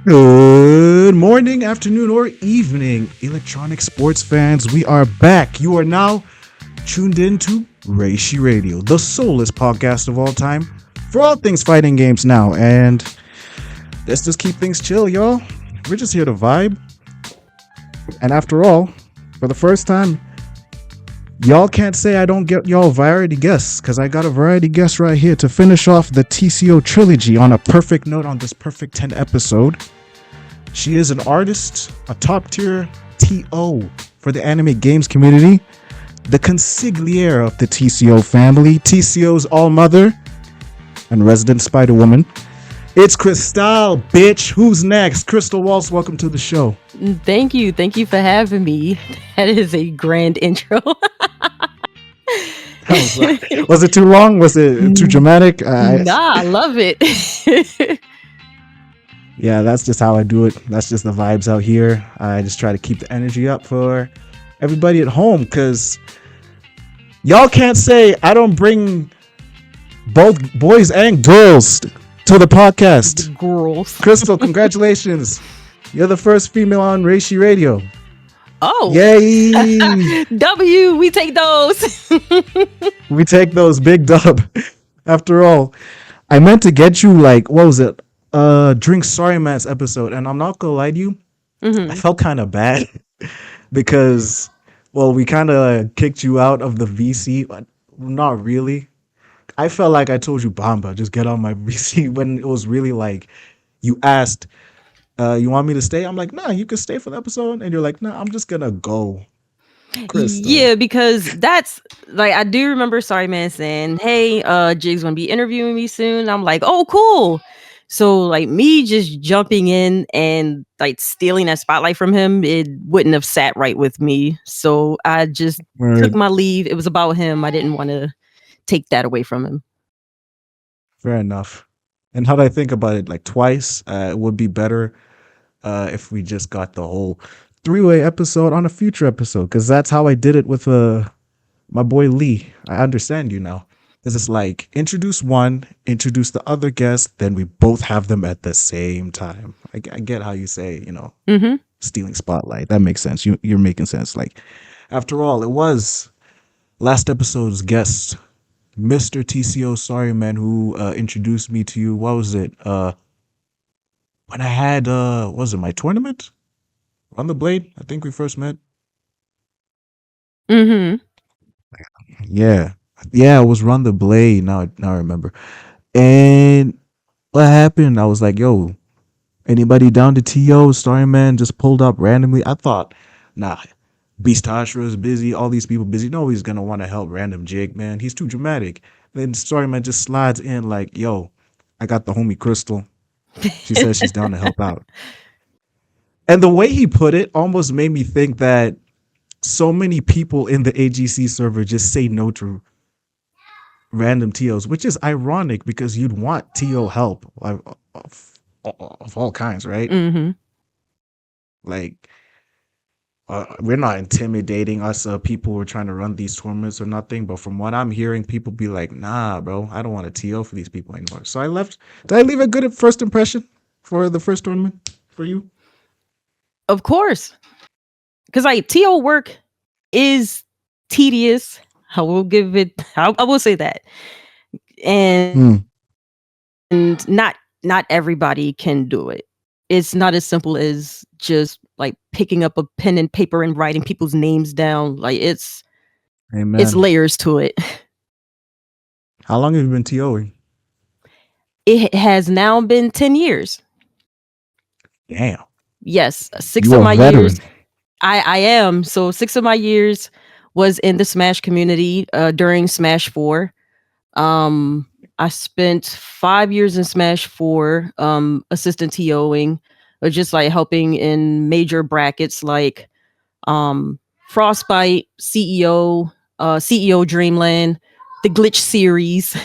Good morning, afternoon, or evening, electronic sports fans. We are back. You are now tuned in to Reishi Radio, the Soulless podcast of all time for all things fighting games now. And let's just keep things chill, y'all. We're just here to vibe. And after all, for the first time, y'all can't say I don't get y'all variety guests, because I got a variety guest right here to finish off the TCO trilogy on a perfect note on this perfect 10 episode. She is an artist, a top tier TO for the anime games community, the consigliere of the TCO family, TCO's Allmother, and resident Spider Woman. It's Crystal, bitch. Who's next? Crystal Waltz, welcome to the show. Thank you. Thank you for having me. That is a grand intro. Was it too long? Was it too dramatic? Nah, I love it. Yeah, that's just how I do it. That's just the vibes out here. I just try to keep the energy up for everybody at home, because y'all can't say I don't bring both boys and girls to the podcast. Girls. Crystal, congratulations. You're the first female on Reishi Radio. Oh. Yay. W, we take those. We take those, big dub. After all, I meant to get you, like, what was it? Drink Sorry Man's episode, and I'm not gonna lie to you, I felt kind of bad because, well, we kind of kicked you out of the VC, but not really. I felt like I told you, Bamba, just get on my VC, when it was really like, you asked, you want me to stay? I'm like, nah, you can stay for the episode, and you're like, nah, I'm just gonna go. Crystal. Yeah, because that's like, I do remember Sorry Man saying, hey, Jig's gonna be interviewing me soon. I'm like, oh, cool. So like me just jumping in and like stealing that spotlight from him, it wouldn't have sat right with me. So I just took my leave. It was about him. I didn't want to take that away from him. Fair enough. And how do I think about it? Like twice, it would be better if we just got the whole three-way episode on a future episode, because that's how I did it with my boy Lee. I understand you now. Because it's like, introduce one, introduce the other guest, then we both have them at the same time. I get how you say, stealing spotlight. That makes sense. You're making sense. Like, after all, it was last episode's guest, Mr. TCO Sorry Man, who introduced me to you. What was it? When I had, what was it, my tournament? Run the Blade? I think we first met. Yeah. Yeah, it was Run the Blade. Now I remember. And what happened? I was like, yo, anybody down to TO? Story Man just pulled up randomly. I thought, nah, Beast Tashra is busy. All these people busy. Nobody's going to want to help random Jig, man. He's too dramatic. Then Story Man just slides in like, yo, I got the homie Crystal. She says she's down to help out. And the way he put it almost made me think that so many people in the AGC server just say no to random TOs, which is ironic because you'd want TO help of all kinds, right? Like, we're not intimidating us people who are trying to run these tournaments or nothing, but from what I'm hearing, people be like, nah, bro, I don't want a TO for these people anymore. So I left. Did I leave a good first impression for the first tournament for you? Of course. Because like TO work is tedious. I will give it, I will say that. And not everybody can do it. It's not as simple as just like picking up a pen and paper and writing people's names down. Like it's layers to it. How long have you been TOing? It has now been 10 years. Damn. Yes, 6 of my years. I am. So 6 of my years was in the Smash community during Smash 4. I spent 5 years in Smash 4 assistant TOing, or just like helping in major brackets like Frostbite, CEO, CEO Dreamland, the Glitch series,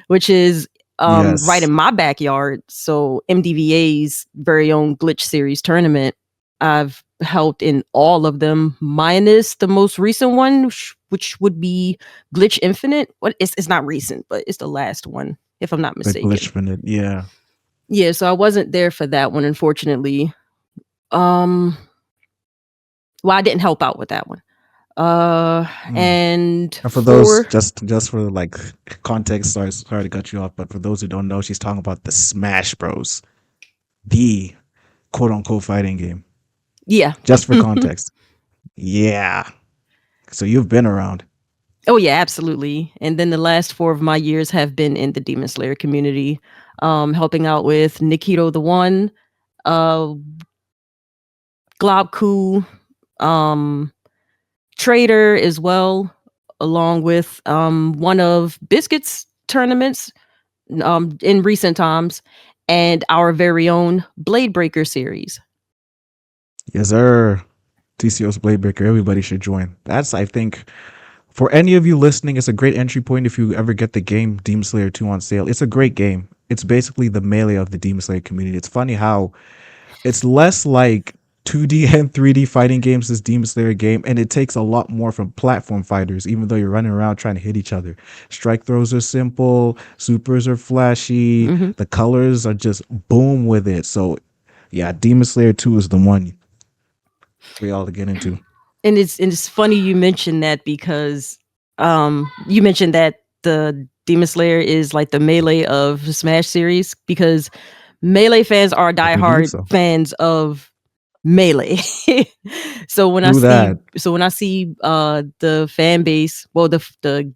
which is right in my backyard. So MDVA's very own Glitch series tournament. I've helped in all of them, minus the most recent one, which would be Glitch Infinite. It's not recent, but it's the last one, if I'm not mistaken. Glitch Infinite, yeah. Yeah, so I wasn't there for that one, unfortunately. Um, well, I didn't help out with that one. Mm. And And for those, for just for like context, sorry to cut you off, but for those who don't know, she's talking about the Smash Bros, the quote unquote fighting game. yeah. Just for context. Yeah. So you've been around. Oh yeah, absolutely. And then the last 4 of my years have been in the Demon Slayer community, helping out with Nikito the One, uh, Globku, um, Trader as well, along with one of Biscuit's tournaments in recent times, and our very own Blade Breaker series. Yes, sir. TCO's Blade Breaker. Everybody should join. That's, I think, for any of you listening, it's a great entry point if you ever get the game Demon Slayer 2 on sale. It's a great game. It's basically the melee of the Demon Slayer community. It's funny how it's less like 2D and 3D fighting games, this Demon Slayer game, and it takes a lot more from platform fighters, even though you're running around trying to hit each other. Strike throws are simple, supers are flashy, Mm-hmm. the colors are just boom with it. So, yeah, Demon Slayer 2 is the one for y'all to get into. And it's funny you mentioned that because you mentioned that the Demon Slayer is like the melee of the Smash series, because melee fans are I believe diehard so. fans of melee. so when I True see that. the fan base, well, the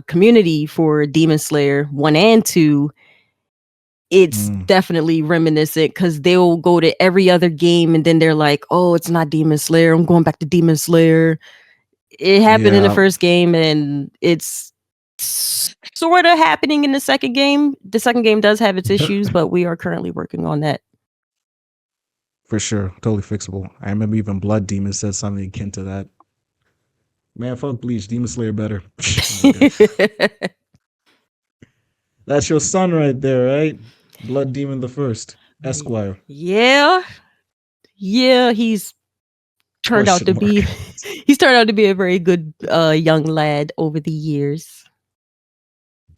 community for Demon Slayer 1 and 2, it's Mm, definitely reminiscent, because they'll go to every other game and then they're like, oh, it's not Demon Slayer, I'm going back to Demon Slayer. It happened in the yeah, first game and it's sort of happening in the second game. The second game does have its issues, but we are currently working on that. for sure. Totally fixable. I remember even Blood Demon said something akin to that. Man, fuck Bleach. Demon Slayer better. Okay. That's your son right there, right? Blood Demon the First, Esquire. yeah. Yeah, Question mark. he's turned out to be a very good young lad over the years.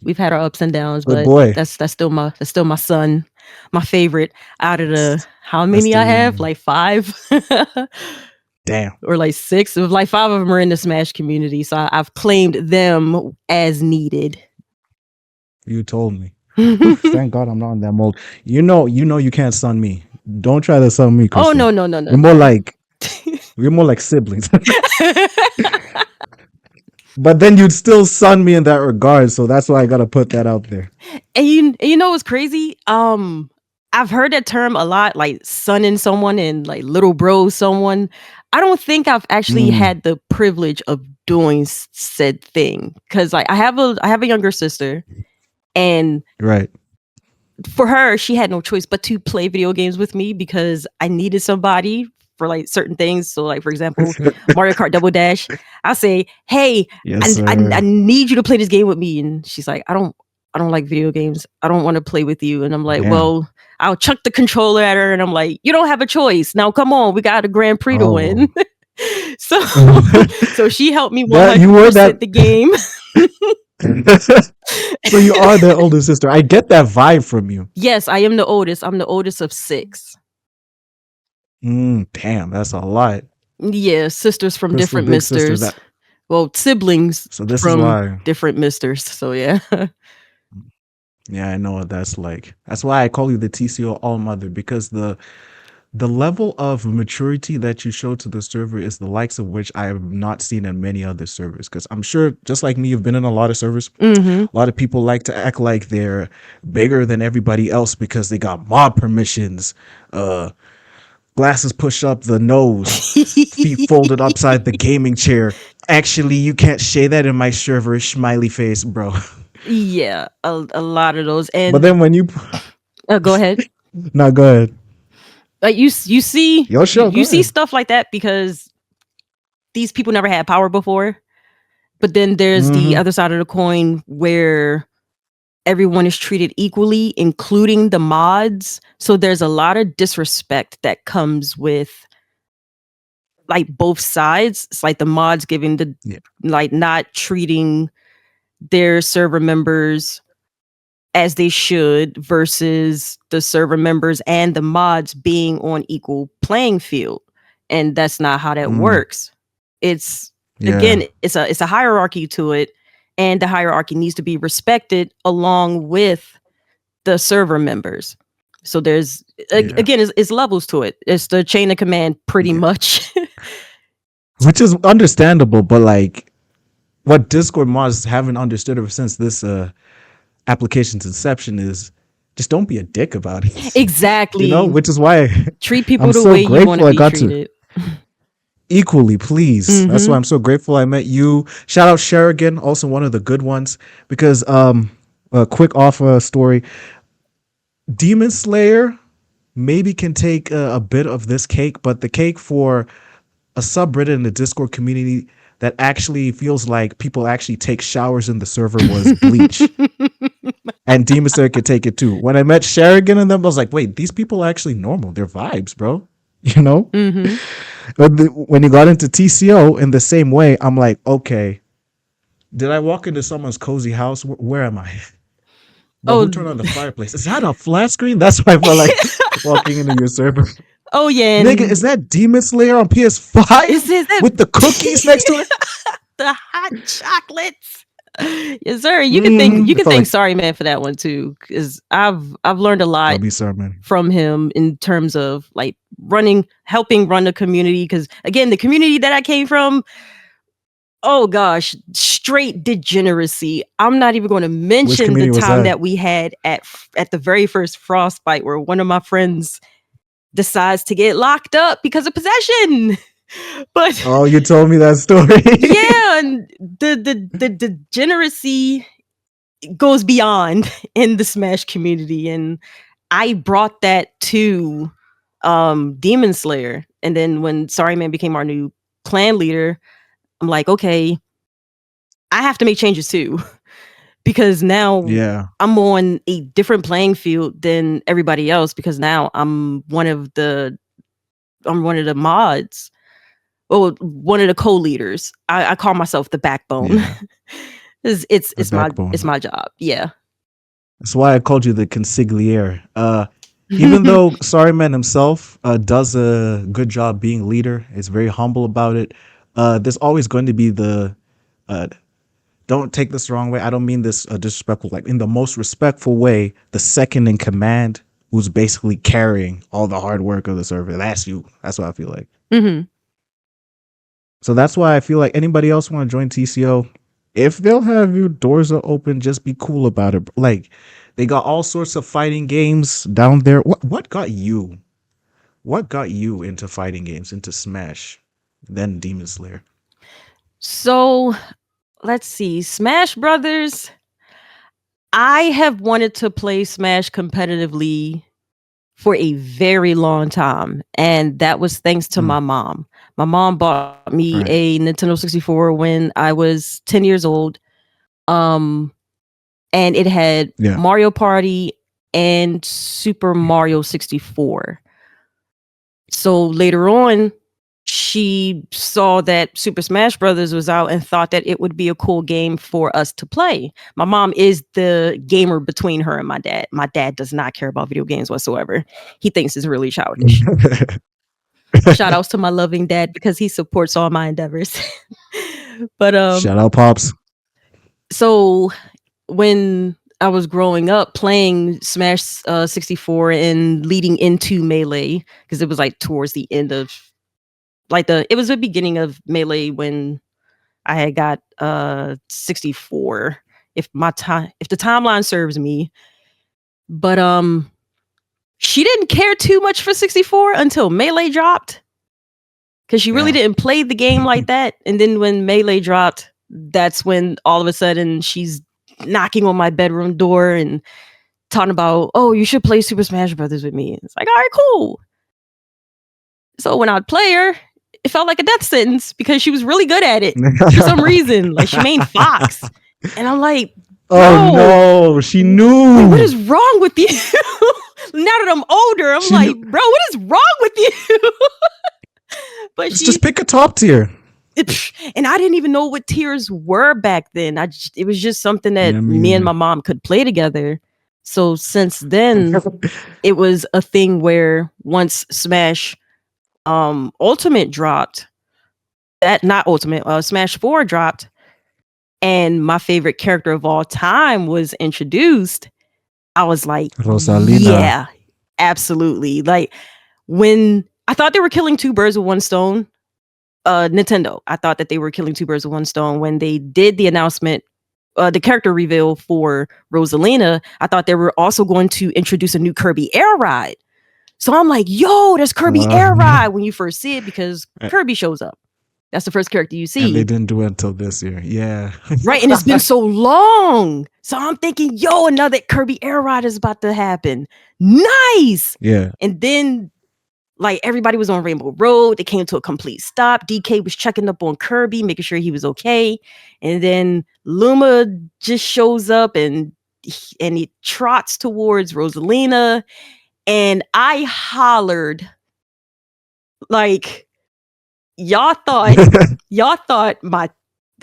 We've had our ups and downs, Good but boy. that's still my son, my favorite out of the how That's many the I have, reunion. like 5 Damn. or like 6. Of like 5 of them are in the Smash community, so I've claimed them as needed. You told me. Whew, thank God I'm not in that mold. You can't son me. Don't try to son me, Oh Crystal. no, no, no, no, We're more no. like we're more like siblings. But then you'd still son me in that regard, so that's why I gotta put that out there. And you know what's crazy? I've heard that term a lot, like sonning someone and like little bro someone. I don't think I've actually Mm, had the privilege of doing said thing, because like I have a younger sister, and right. for her, she had no choice but to play video games with me because I needed somebody for like certain things. So, like for example, Mario Kart Double Dash. I say, "Hey, Yes, I sir. need you to play this game with me," and she's like, I don't like video games. I don't want to play with you." And I'm like, Damn. "Well." I'll chuck the controller at her, and I'm like, "You don't have a choice. Now, come on, we got a Grand Prix to Oh. win." so, so she helped me That you were 100% that the game. so you are the older sister. I get that vibe from you. Yes, I am the oldest. I'm the oldest of 6. Damn, that's a lot. Yeah, sisters from Crystal different big sister. misters. That Well, siblings so this is from why. different misters. So yeah. Yeah, I know what that's like. That's why I call you the TCO Allmother, because the level of maturity that you show to the server is the likes of which I have not seen in many other servers. Because I'm sure, just like me, you've been in a lot of servers. Mm-hmm. A lot of people like to act like they're bigger than everybody else because they got mob permissions, glasses push up the nose, feet folded upside the gaming chair. Actually, you can't say that in my server, smiley face, bro. Yeah, a lot of those. But And then when you go ahead. no, go ahead. Like you see Yo, sure, go you see ahead. stuff like that because these people never had power before. But then there's the Mm-hmm. other side of the coin where everyone is treated equally, including the mods. So there's a lot of disrespect that comes with like both sides. It's like the mods giving the Yeah. like not treating their server members as they should versus the server members and the mods being on equal playing field. And that's not how that works. It's again, it's a hierarchy to it, and the hierarchy needs to be respected along with the server members. So there's again, it's levels to it. It's the chain of command pretty much. Which is understandable, but like what Discord mods haven't understood ever since this application's inception is just don't be a dick about it. Exactly. You know, which is why treat people I'm the so way you want to be treated. Equally, please. That's why I'm so grateful I met you. Shout out Sherigan, also one of the good ones. Because a quick off story, Demon Slayer maybe can take a bit of this cake, but the cake for a subreddit in the Discord community that actually feels like people actually take showers in the server was Bleach. And Demon Slayer could take it too. When I met Sherigan and them, I was like, wait, these people are actually normal. They're vibes, bro. You know? But when you got into TCO in the same way, I'm like, okay, did I walk into someone's cozy house? Where am I? But who turned on the fireplace? Is that a flat screen? That's why I felt like walking into your server. Oh, yeah. Nigga, is that Demon Slayer on PS5? Is that with the cookies next to it? The hot chocolates. Yes, sir. You can thank Sorry Man for that one too, because I've learned a lot from him in terms of like helping run the community. Because again, the community that I came from, oh gosh, straight degeneracy. I'm not even going to mention the time that we had at the very first Frostbite, where one of my friends decides to get locked up because of possession. But you told me that story. Yeah, and the degeneracy goes beyond in the Smash community, and I brought that to Demon Slayer. And then when Sorry Man became our new clan leader, I'm like, okay, I have to make changes too, because now I'm on a different playing field than everybody else, because now I'm one of the mods. Well, one of the co-leaders. I call myself the backbone. Yeah. it's my job. Yeah. That's why I called you the consigliere. Even though Sorry Man himself does a good job being leader, is very humble about it. There's always going to be the don't take this the wrong way. I don't mean this disrespectful. Like in the most respectful way, the second in command, who's basically carrying all the hard work of the server. That's you. That's what I feel like. So that's why I feel like anybody else want to join TCO, if they'll have you, doors are open, just be cool about it. Like they got all sorts of fighting games down there. What got you? What got you into fighting games, into Smash, then Demon Slayer? So let's see. Smash Brothers. I have wanted to play Smash competitively for a very long time, and that was thanks to my mom. My mom bought me a Nintendo 64 when I was 10 years old. And it had Mario Party and Super Mario 64. So later on, she saw that Super Smash Brothers was out and thought that it would be a cool game for us to play. My mom is the gamer between her and my dad. My dad does not care about video games whatsoever. He thinks it's really childish. Shout outs to my loving dad, because he supports all my endeavors. But shout out Pops. So when I was growing up playing Smash 64 and leading into Melee, because it was like towards the end of it was the beginning of Melee when I had got 64, if the timeline serves me. But she didn't care too much for 64 until Melee dropped, because she really didn't play the game like that. And then when Melee dropped, that's when all of a sudden she's knocking on my bedroom door and talking about, oh, you should play Super Smash Brothers with me. It's like, all right, cool. So when I'd play her, it felt like a death sentence, because she was really good at it for some reason. Like she made Fox. And I'm like, oh no, she knew. What is wrong with you? Now that I'm older, I'm like, bro, what is wrong with you? But just pick a top tier. And I didn't even know what tiers were back then. It was just something that me and my mom could play together. So since then, it was a thing where once Smash Ultimate dropped, that not Ultimate, Smash 4 dropped, and my favorite character of all time was introduced, I was like, Rosalina. yeah, absolutely. Like when I thought they were killing two birds with one stone, Nintendo, I thought that they were killing two birds with one stone when they did the announcement, the character reveal for Rosalina. I thought they were also going to introduce a new Kirby Air Ride. So I'm like, yo, there's Kirby Air Ride when you first see it because Kirby shows up. That's the first character you see. And they didn't do it until this year. Yeah. Right. And it's been so long. So I'm thinking, yo, another Kirby Air Ride is about to happen. Nice. Yeah. And then like everybody was on Rainbow Road. They came to a complete stop. DK was checking up on Kirby, making sure he was okay. And then Luma just shows up and he trots towards Rosalina. And I hollered like, y'all thought my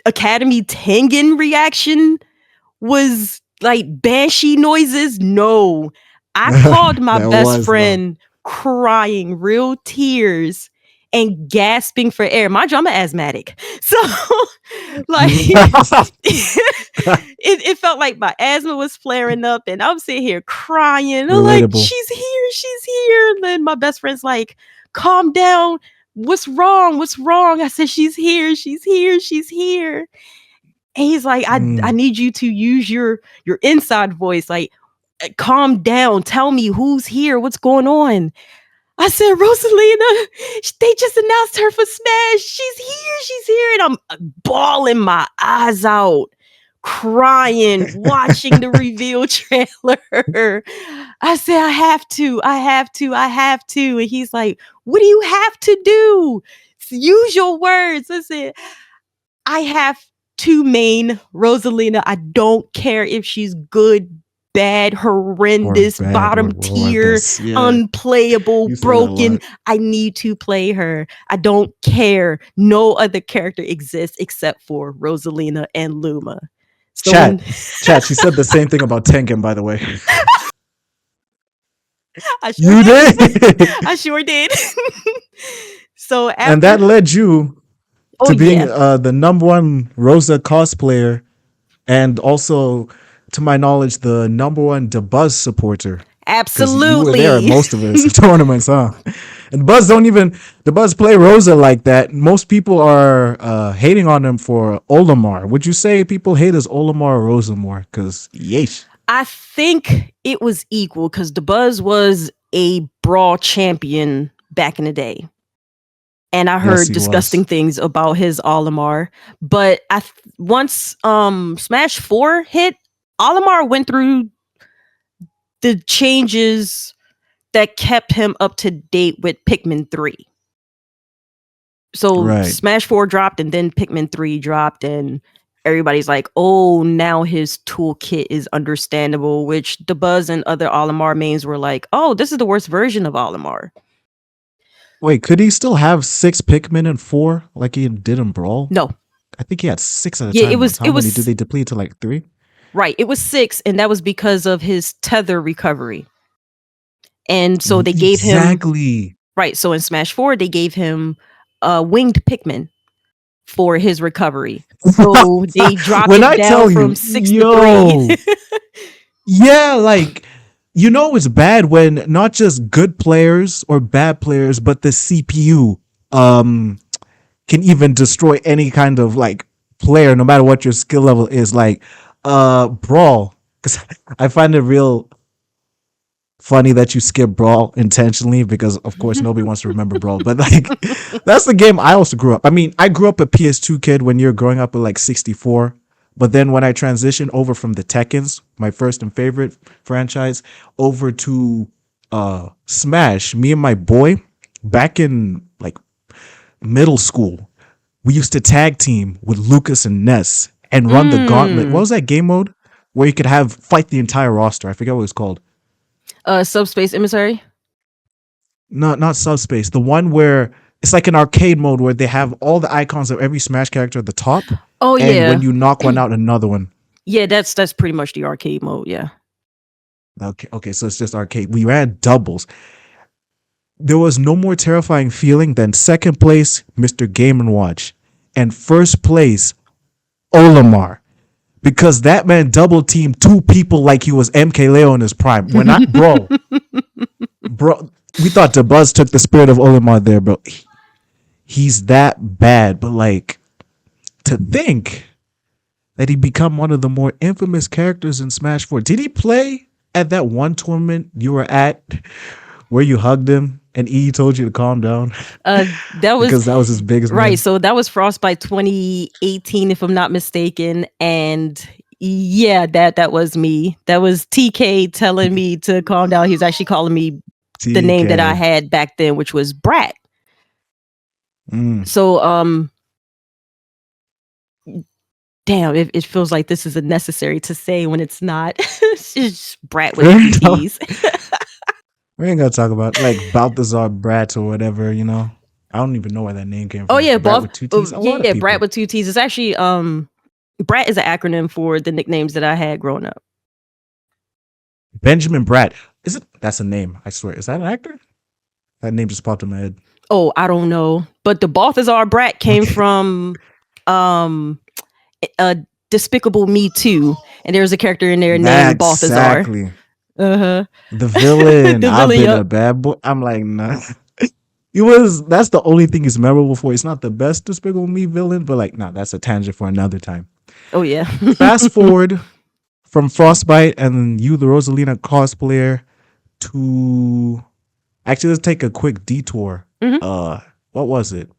Academy Tengen reaction was like banshee noises? No. I called my best friend crying real tears and gasping for air. Mind you, I'm an asthmatic. So like it felt like my asthma was flaring up and I'm sitting here crying. I'm like, she's here. And then my best friend's like, calm down. What's wrong? I said, she's here. And he's like, I need you to use your inside voice. Like, calm down. Tell me who's here. What's going on? I said, Rosalina, they just announced her for Smash. She's here. And I'm bawling my eyes out, crying, watching the reveal trailer. I said, I have to. And he's like, what do you have to do? Use your words. I said, I have to main Rosalina. I don't care if she's good, bad, horrendous, bottom tier, unplayable, broken. I need to play her. I don't care. No other character exists except for Rosalina and Luma. So Chat, she said the same thing about Tengen, by the way. I sure did. So and that led you to being the number one Rosa cosplayer, and also, to my knowledge, the number one Buzz supporter. Absolutely. You were there at most of his tournaments, huh? And the Buzz play Rosa like that. Most people are hating on him for Olimar. Would you say people hate his Olimar or Rosa more? Because, yeesh. I think it was equal because Buzz was a Brawl champion back in the day. And I heard disgusting things about his Olimar. But once Smash 4 hit, Olimar went through the changes that kept him up to date with Pikmin 3. So Smash 4 dropped and then Pikmin 3 dropped and everybody's like, oh, now his toolkit is understandable, which Buzz and other Olimar mains were like, oh, this is the worst version of Olimar. Wait, could he still have 6 Pikmin and 4 like he did in Brawl? No. I think he had 6 at a time. How many did they deplete to like 3? Right, it was 6, and that was because of his tether recovery. And so they gave him right. So in Smash 4, they gave him winged Pikmin for his recovery. So they dropped it down from 6 to 3. Yeah, like, you know it's bad when not just good players or bad players, but the CPU can even destroy any kind of like player, no matter what your skill level is. Like Brawl, because I find it real funny that you skip Brawl intentionally because of course nobody wants to remember Brawl, but like that's the game I also grew up. I mean, I grew up a PS2 kid when you're growing up with like 64, but then when I transitioned over from the Tekkens, my first and favorite franchise, over to Smash, me and my boy back in like middle school, we used to tag team with Lucas and Ness and run the gauntlet. What was that game mode where you could fight the entire roster? I forget what it was called. Subspace Emissary? No, not Subspace. The one where it's like an arcade mode where they have all the icons of every Smash character at the top. Oh, and when you knock one out, another one. Yeah, that's pretty much the arcade mode, yeah. Okay, so it's just arcade. We ran doubles. There was no more terrifying feeling than second place, Mr. Game and Watch, and first place, Olimar. Because that man double teamed two people like he was MK Leo in his prime. When I, bro, we thought the Buzz took the spirit of Olimar there, bro. He's that bad, but like to think that he become one of the more infamous characters in Smash 4. Did he play at that one tournament you were at where you hugged him and E told you to calm down? That was Because that was his biggest right. man. So that was Frostbite 2018, if I'm not mistaken. And yeah, that was me. That was TK telling me to calm down. He was actually calling me the name that I TK. had back then, which was Brat. Mm. So damn, it feels like this is a necessary to say when it's not. It's just Brat with two T's. We ain't gonna talk about like Balthazar Brat or whatever, you know. I don't even know where that name came from. Oh yeah, Brat with two T's. yeah, Brat with two T's. It's actually Brat is an acronym for the nicknames that I had growing up. Benjamin Bratt. Is it? That's a name. I swear. Is that an actor? That name just popped in my head. Oh, I don't know. But the Balthazar Brat came from Despicable Me 2. And there's a character in there named Balthazar. Exactly. Uh-huh. The villain. The I've villain, been a bad boy. I'm like, nah. That's the only thing he's memorable for. It's not the best Despicable Me villain, but like, nah, that's a tangent for another time. Oh yeah. Fast forward from Frostbite and you, the Rosalina cosplayer, to actually let's take a quick detour. Mhm. What was it?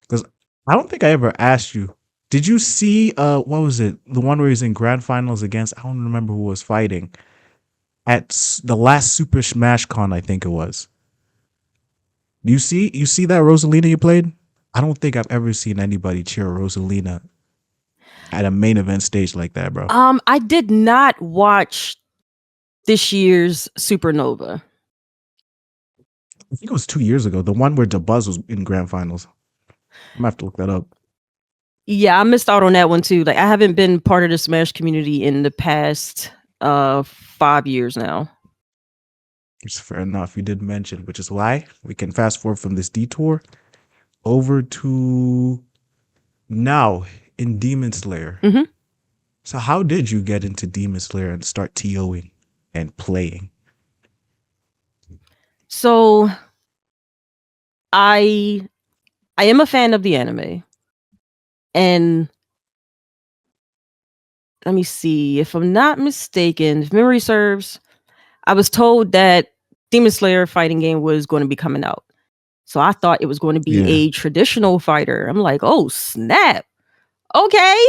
Because I don't think I ever asked you. Did you see what was it? The one where he's in grand finals against, I don't remember who was fighting. At the last Super Smash Con, I think it was. You see that Rosalina you played? I don't think I've ever seen anybody cheer Rosalina at a main event stage like that, bro. I did not watch this year's Supernova. I think it was 2 years ago. The one where DeBuzz was in grand finals. I'm gonna have to look that up. Yeah, I missed out on that one too. Like I haven't been part of the Smash community in the past 5 years now. It's fair enough. You did mention, which is why we can fast forward from this detour over to now in Demon Slayer. Mm-hmm. So how did you get into Demon Slayer and start TOing and playing? So I am a fan of the anime. And let me see, if I'm not mistaken, if memory serves, I was told that Demon Slayer fighting game was going to be coming out. So I thought it was going to be a traditional fighter. I'm like, oh snap. Okay.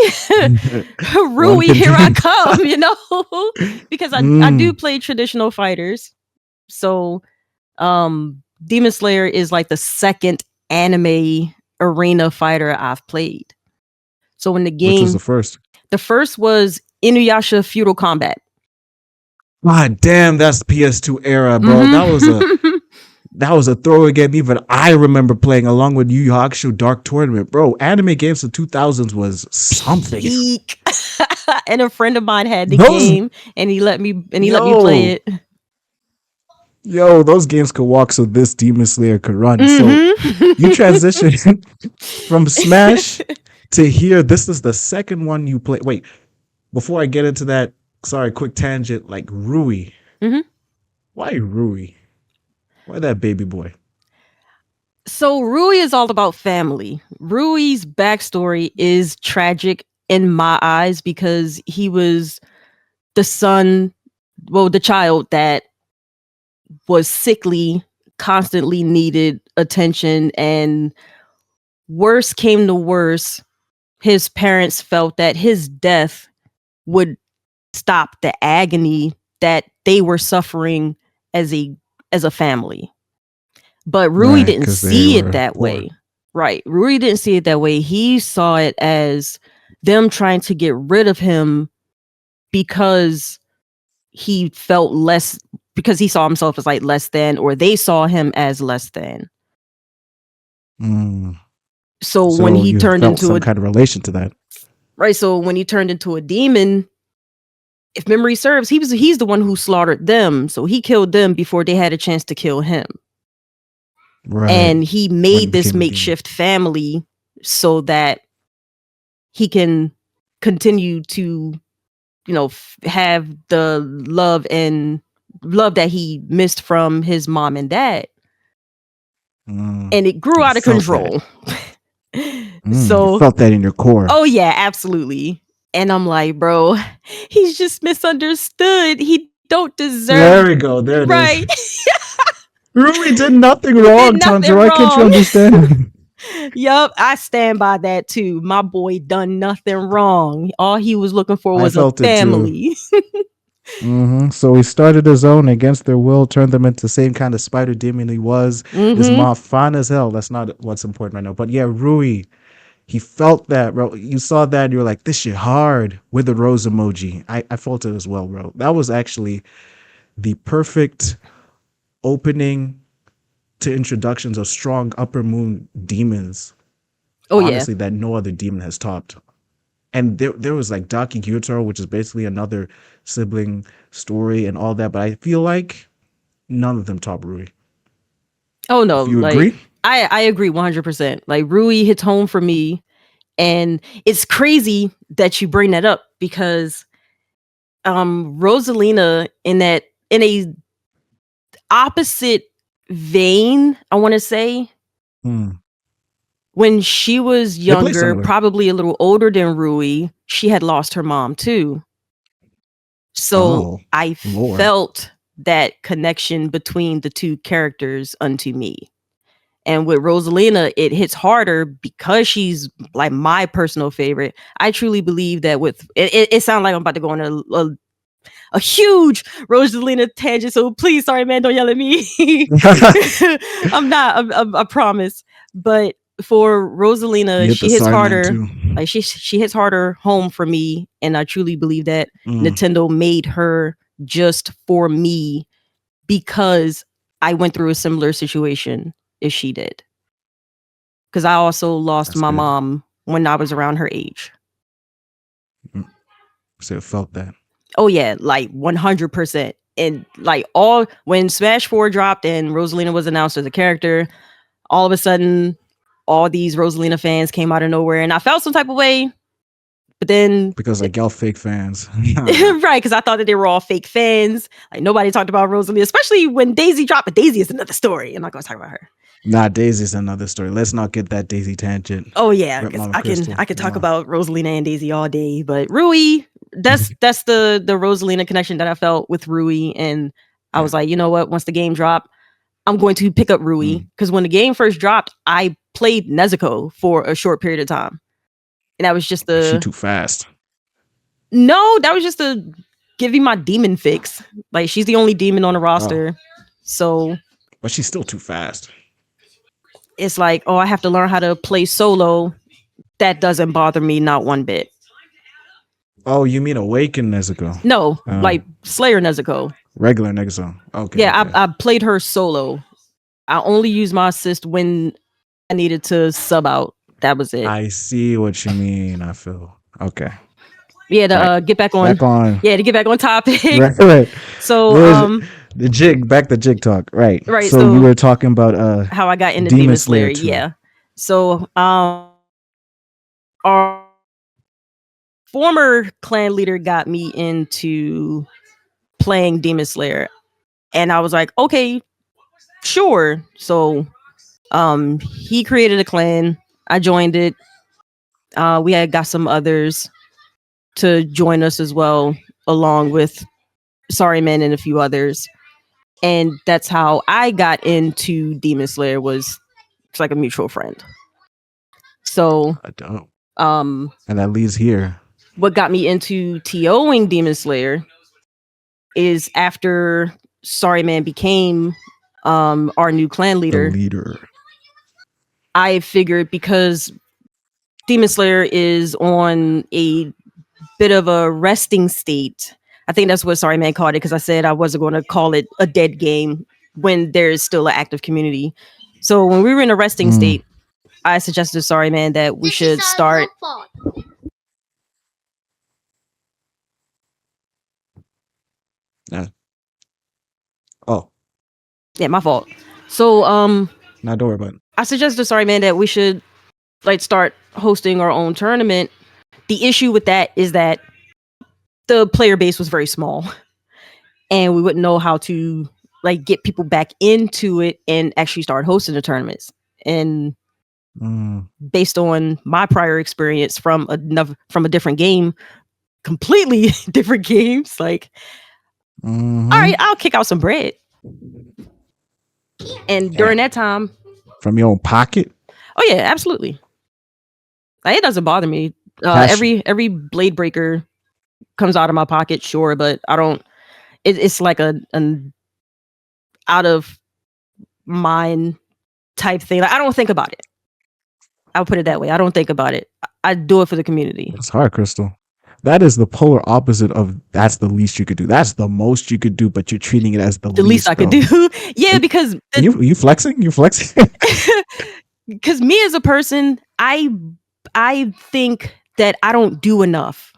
Rui, here I come, you know? Because I do play traditional fighters. So Demon Slayer is like the second anime arena fighter I've played. So in the game, which was the first? The first was Inuyasha Feudal Combat. God damn, that's PS2 era, bro. Mm-hmm. That was a throwaway game. Even I remember playing along with Yu Yu Hakusho Dark Tournament, bro. Anime games of 2000s was something. And a friend of mine had the game, and he let me play it. Yo, those games could walk so this Demon Slayer could run. Mm-hmm. So you transition from Smash to here. This is the second one you play. Wait, before I get into that, sorry, quick tangent. Like Rui. Mm-hmm. Why Rui? Why that baby boy? So Rui is all about family. Rui's backstory is tragic in my eyes because he was the child that was sickly, constantly needed attention, and worse came to worse, his parents felt that his death would stop the agony that they were suffering as a family. But Rui didn't see it that way. Right. Rui didn't see it that way. He saw it as them trying to get rid of him because he felt less, because he saw himself as like less than, or they saw him as less than. So when he turned into some kind of relation to that. Right. So when he turned into a demon, if memory serves, he's the one who slaughtered them. So he killed them before they had a chance to kill him. Right. And he When he made this became a demon. makeshift family so that he can continue to, have the love that he missed from his mom and dad. And it grew out of control. You felt that in your core. Oh yeah, absolutely. And I'm like, bro, he's just misunderstood. He don't deserve. There we go. There it right. is. Rui did nothing wrong, Tanjiro. Why can't you understand? Yup, I stand by that too. My boy done nothing wrong. All he was looking for was a family. So he started his own against their will, turned them into the same kind of spider demon he was. His mom fine as hell. That's not what's important right now. But yeah, Rui, he felt that, bro. You saw that and you were like, this shit hard, with the rose emoji. I felt it as well, bro. That was actually the perfect opening to introductions of strong upper moon demons. Honestly, that no other demon has topped. And there was like Daki Gyutaro, which is basically another sibling story and all that. But I feel like none of them top Rui. Oh no, you agree? I agree 100%. Like Rui hits home for me, and it's crazy that you bring that up because Rosalina in a opposite vein, I want to say. When she was younger, probably a little older than Rui, she had lost her mom too. So I felt that connection between the two characters unto me. And with Rosalina, it hits harder because she's like my personal favorite. I truly believe that with it sounds like I'm about to go on a huge Rosalina tangent. So please, sorry, man, don't yell at me. I'm not. I promise. But for Rosalina, she hits harder. Like she hits harder home for me, and I truly believe that Nintendo made her just for me because I went through a similar situation as she did. Because I also lost my mom when I was around her age. So it felt that. Oh yeah, like 100%. And like when Smash 4 dropped and Rosalina was announced as a character, all of a sudden all these Rosalina fans came out of nowhere and I felt some type of way. But then because like y'all fake fans. Right, because I thought that they were all fake fans. Like nobody talked about Rosalina, especially when Daisy dropped, but Daisy is another story. I'm not gonna talk about her. Nah, Daisy's another story. Let's not get that Daisy tangent. Oh yeah, because I can talk about Rosalina and Daisy all day, but Rui, that's the Rosalina connection that I felt with Rui, and I was like, you know what? Once the game dropped, I'm going to pick up Rui because when the game first dropped, I played Nezuko for a short period of time, and that was just she too fast. No, that was just to give you my demon fix. Like she's the only demon on the roster, so. But she's still too fast. It's like, I have to learn how to play solo. That doesn't bother me not one bit. Oh, you mean Awakened Nezuko? No, like Slayer Nezuko. Regular Nezuko. Okay. Yeah, okay. I played her solo. I only used my assist when I needed to sub out. That was it. I see what you mean. I feel. Okay. Yeah, to get back on. Yeah, to get back on topic. Right. So the jig talk. Right. Right. So you were talking about how I got into Demon Slayer. Yeah. So our former clan leader got me into playing Demon Slayer, and I was like, okay, sure. So he created a clan. I joined it. We had got some others to join us as well, along with Sorry Men and a few others. And that's how I got into Demon Slayer. It's like a mutual friend. So and that leads here. What got me into TOing Demon Slayer is after Sorry Man became our new clan leader. The leader. I figured because Demon Slayer is on a bit of a resting state. I think that's what Sorry Man called it, because I said I wasn't going to call it a dead game when there is still an active community. So when we were in a resting state, I suggested to Sorry Man that we should start. Uh, oh, Yeah, my fault. So not don't worry about it. I suggested, sorry man, that we should like start hosting our own tournament. The issue with that is that the player base was very small and we wouldn't know how to like get people back into it and actually start hosting the tournaments. And based on my prior experience from a different game, completely different games, like all right, I'll kick out some bread. And during that time, from your own pocket. oh yeah, absolutely. Like, it doesn't bother me. Every blade breaker comes out of my pocket, sure, but I don't. It's like an out of mind type thing. Like, I don't think about it. I'll put it that way. I don't think about it. I do it for the community. It's hard, Crystal. That is the polar opposite of that's the least you could do. That's the most you could do, but you're treating it as the least I could do. Yeah, because you flexing? You flexing? Because me as a person, I think that I don't do enough.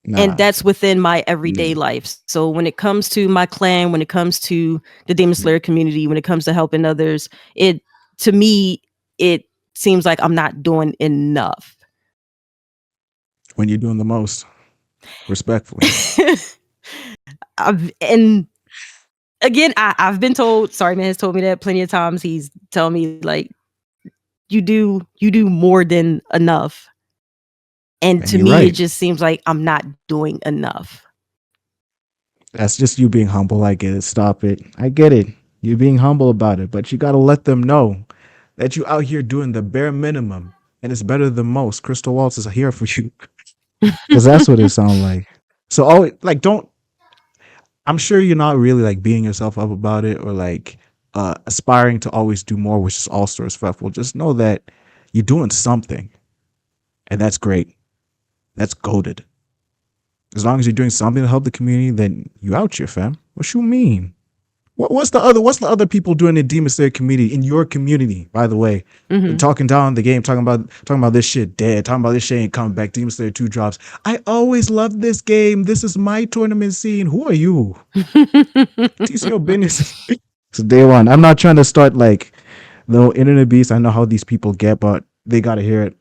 Nah. And that's within my everyday life. So when it comes to my clan, when it comes to the Demon Slayer community, when it comes to helping others, to me, it seems like I'm not doing enough. When you're doing the most, respectfully. And again, I've been told, sorry man has told me that plenty of times. He's telling me like, you do more than enough. And to me, right. It just seems like I'm not doing enough. That's just you being humble. I get it. Stop it. I get it. You're being humble about it, but you got to let them know that you're out here doing the bare minimum and it's better than most. Crystal Waltz is here for you. Because that's what it sounds like. So always like I'm sure you're not really like beating yourself up about it or like aspiring to always do more, which is also respectful. Just know that you're doing something. And that's great. That's goated. As long as you're doing something to help the community, then you out here, fam. What you mean? What's the other people doing in Demon Slayer community, in your community, by the way? Talking down the game, talking about this shit dead, talking about this shit ain't coming back. Demon Slayer 2 drops. I always loved this game. This is my tournament scene. Who are you? TCO business. It's day one. I'm not trying to start like the internet beast. I know how these people get, but they gotta hear it.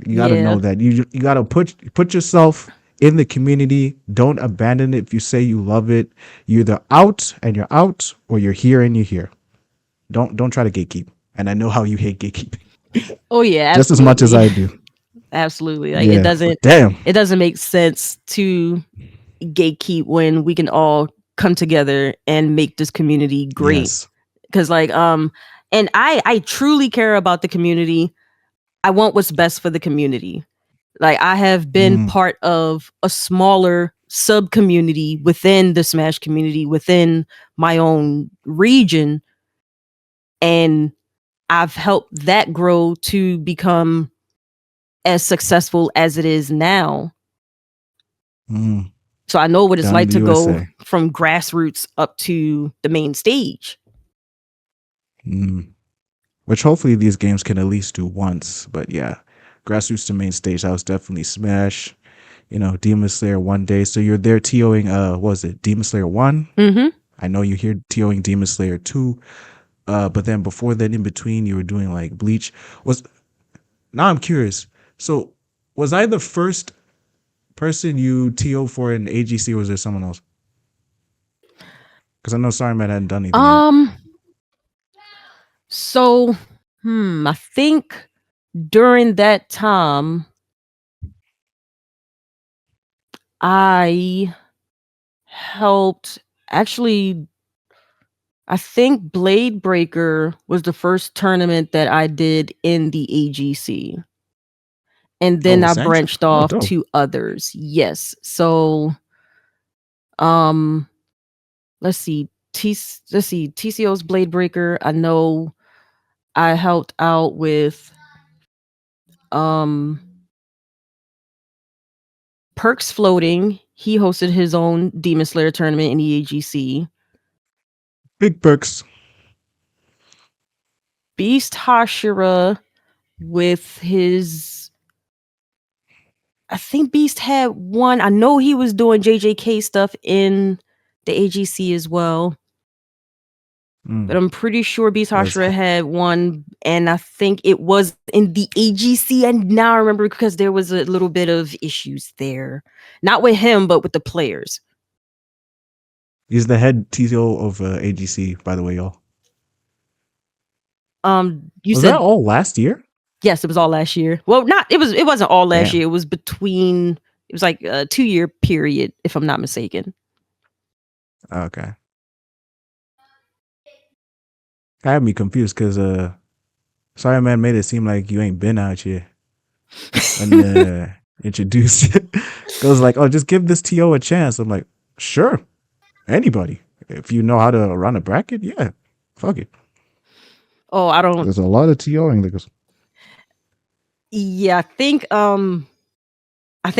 You gotta know that. You gotta put yourself in the community. Don't abandon it. If you say you love it, you're either out and you're out, or you're here and you're here. Don't try to gatekeep. And I know how you hate gatekeeping. Oh yeah, absolutely. Just as much as I do. Absolutely. Like, yeah. It doesn't make sense to gatekeep when we can all come together and make this community great. Because and I truly care about the community. I want what's best for the community. Like, I have been part of a smaller sub community within the Smash community, within my own region. And I've helped that grow to become as successful as it is now. So I know what it's like to go from grassroots up to the main stage. Which hopefully these games can at least do once. But yeah, grassroots to main stage, that was definitely Smash. You know, Demon Slayer one day. So you're there TOing, what was it, Demon Slayer 1? I know you're here TOing Demon Slayer 2. But then before that, in between, you were doing like Bleach. Now I'm curious. So was I the first person you TO for in AGC, or was there someone else? Because I know Saruman hadn't done anything yet. So, I think during that time, I helped actually. I think Blade Breaker was the first tournament that I did in the AGC. And then I branched off to others. Yes. So, let's see. TCO's Blade Breaker. I know I helped out with Perks Floating. He hosted his own Demon Slayer tournament in the AGC. Big Perks. Beast Hashira with his, I think Beast had one. I know he was doing JJK stuff in the AGC as well. But I'm pretty sure Beast Hashira had one, and I think it was in the AGC. And now I remember because there was a little bit of issues there, not with him, but with the players. He's the head TO of AGC, by the way, y'all. You was said that all last year? Yes, it was all last year. Well, it wasn't all last year. It was between. It was like a 2-year period, if I'm not mistaken. Okay. I had me confused because Sorry Man made it seem like you ain't been out here when introduced it. Goes like, oh, just give this TO a chance. I'm like, sure, anybody. If you know how to run a bracket, yeah, fuck it. Oh, I don't. There's a lot of TOing that goes. Yeah, I think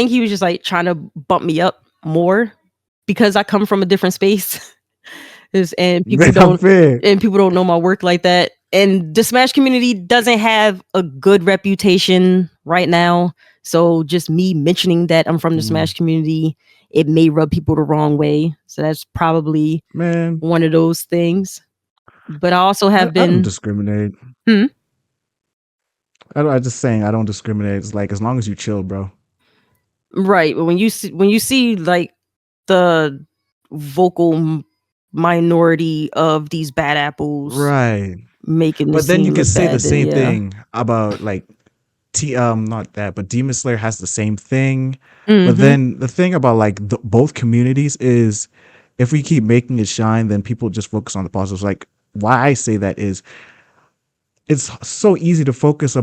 he was just like trying to bump me up more because I come from a different space. And people don't know my work like that. And the Smash community doesn't have a good reputation right now. So just me mentioning that I'm from the Smash community, it may rub people the wrong way. So that's probably one of those things. But I also have been. I don't discriminate. I'm just saying I don't discriminate. It's like as long as you chill, bro. Right. But when you see like the vocal minority of these bad apples, right, making but then you can say bad, the same thing about like not that, but Demon Slayer has the same thing. But then the thing about like both communities is if we keep making it shine, then people just focus on the positives. Like why I say that is it's so easy to focus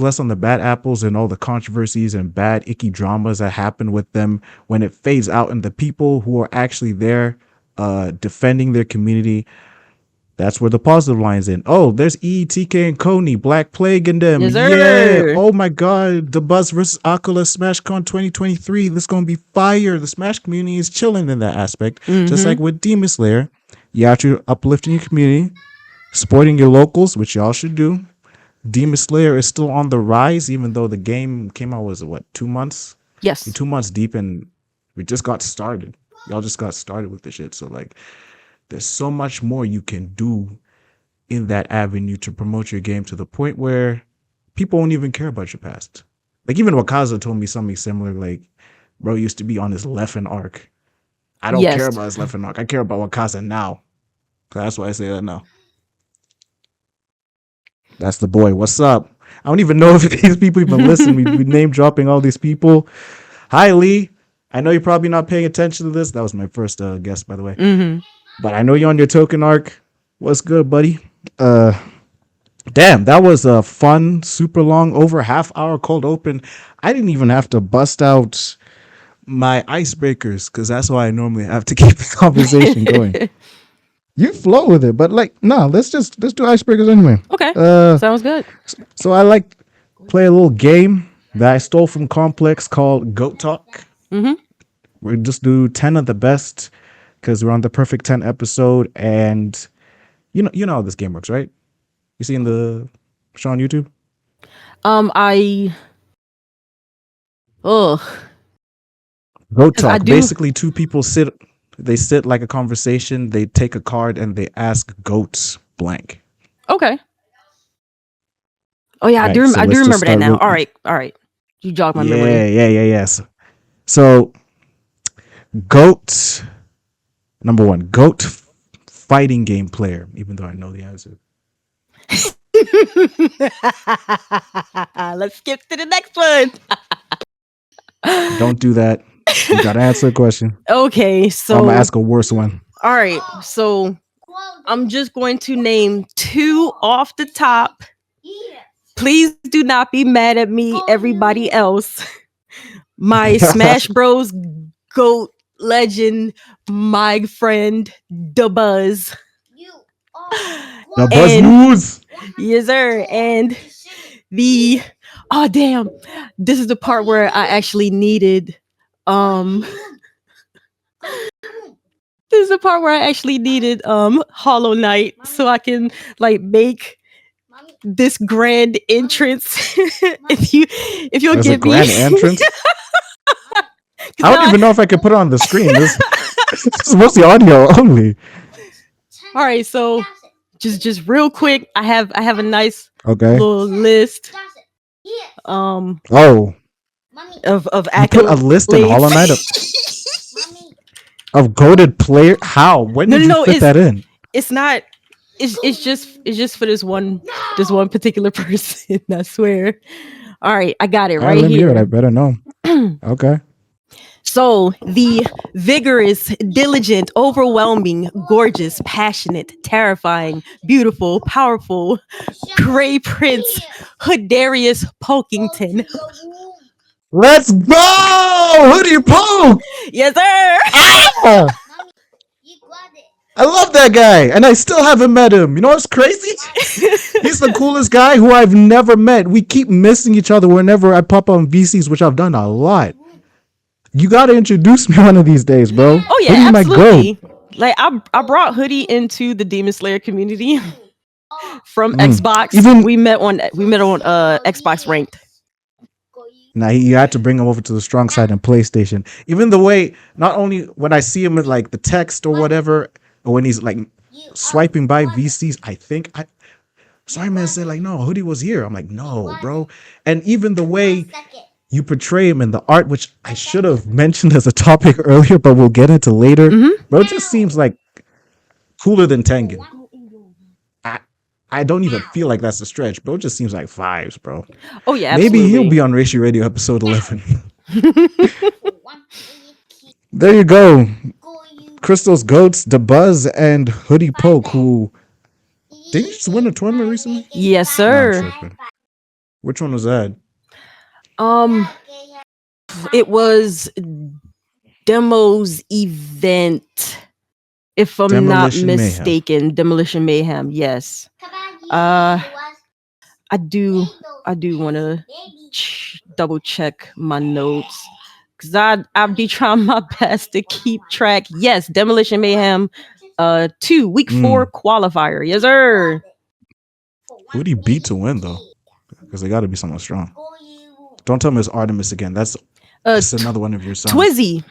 less on the bad apples and all the controversies and bad icky dramas that happen with them when it fades out, and the people who are actually there defending their community, that's where the positive line's in. Oh, there's TK and Coney, Black Plague in them. Yes, yeah. Oh my god, the Buzz versus Akula SmashCon 2023. This is gonna be fire. The Smash community is chilling in that aspect. Just like with Demon Slayer. You have to uplifting your community, supporting your locals, which y'all should do. Demon Slayer is still on the rise, even though the game came out, was it, what, 2 months? Yes. You're 2 months deep, and we just got started. Y'all just got started with the shit. So, like, there's so much more you can do in that avenue to promote your game to the point where people won't even care about your past. Like, even Wakaza told me something similar, like, bro used to be on his ℌệntằi arc. I don't care about his ℌḵ arc. I care about Wakaza now. So that's why I say that now. That's the boy. What's up? I don't even know if these people even listen. We name dropping all these people. Hi, Lee. I know you're probably not paying attention to this. That was my first guess, by the way. But I know you're on your token arc. What's good, buddy? Damn, that was a fun, super long, over half-hour cold open. I didn't even have to bust out my icebreakers because that's why I normally have to keep the conversation going. You flow with it, but like, no, let's do icebreakers anyway. Okay, sounds good. So I like play a little game that I stole from Complex called Goat Talk. We just do 10 of the best because we're on the Perfect 10 episode, and you know how this game works, right? You seen the show on YouTube? Goat Talk. Basically, two people sit like a conversation. They take a card and they ask goats blank. Okay. Oh yeah, I do remember that now. All right. You jogged my memory. Yes. So, goat number 1, goat fighting game player. Even though I know the answer. Let's skip to the next one. Don't do that. You gotta answer the question. Okay, so I'm gonna ask a worse one. All right, so I'm just going to name 2 off the top. Please do not be mad at me, everybody else. My Smash Bros. GOAT legend, my friend, the Buzz. The Buzz News. Yes, sir. And this is the part where I actually needed this is the part where I actually needed Hollow Knight so I can like make this grand entrance. if you'll There's a give me, grand entrance. I don't even know if I could put it on the screen. This is mostly audio only. All right, so just real quick, I have a nice Okay. little list. Oh, Of you put a list in Hollow Knight of goated player. How? When did you fit that in? It's not. It's just for this one particular person. I swear. All right, I got it right here. I better know. Okay. So the vigorous, diligent, overwhelming, gorgeous, passionate, terrifying, beautiful, powerful, Gray Prince Hoodarius Pokington. Let's go! Who do you poke? Yes, sir. Ah! I love that guy, and I still haven't met him. You know what's crazy? He's the coolest guy who I've never met. We keep missing each other whenever I pop on VCs, which I've done a lot. You gotta introduce me one of these days, bro. Oh yeah, absolutely. Like I brought Hoodie into the Demon Slayer community from Xbox. We met on Xbox Ranked. Now you had to bring him over to the strong side in PlayStation. Even the way, not only when I see him with like the text or whatever, or when he's like swiping by VCs, sorry man, say like, no, Hoodie was here. I'm like, no, bro. And even the way you portray him in the art, which I should have mentioned as a topic earlier, but we'll get into later. Bro, it just seems like cooler than Tengen. I don't even feel like that's a stretch, bro. It just seems like vibes, bro. Oh yeah, absolutely. Maybe he'll be on Reishi Radio episode 11. There you go. Crystal's Goats, the Buzz, and Hoodie Poke, who did you just win a tournament recently? Yes, sir. Which one was that? It was Demo's event, if I'm not mistaken. Demolition Mayhem. Yes. I do want to double check my notes because I'll be trying my best to keep track. Yes, Demolition Mayhem 2 week 4 qualifier. Yes, sir. Who'd he beat to win though? Because they got to be someone strong. Don't tell me it's Artemis again. That's another one of your sons. Twizzy.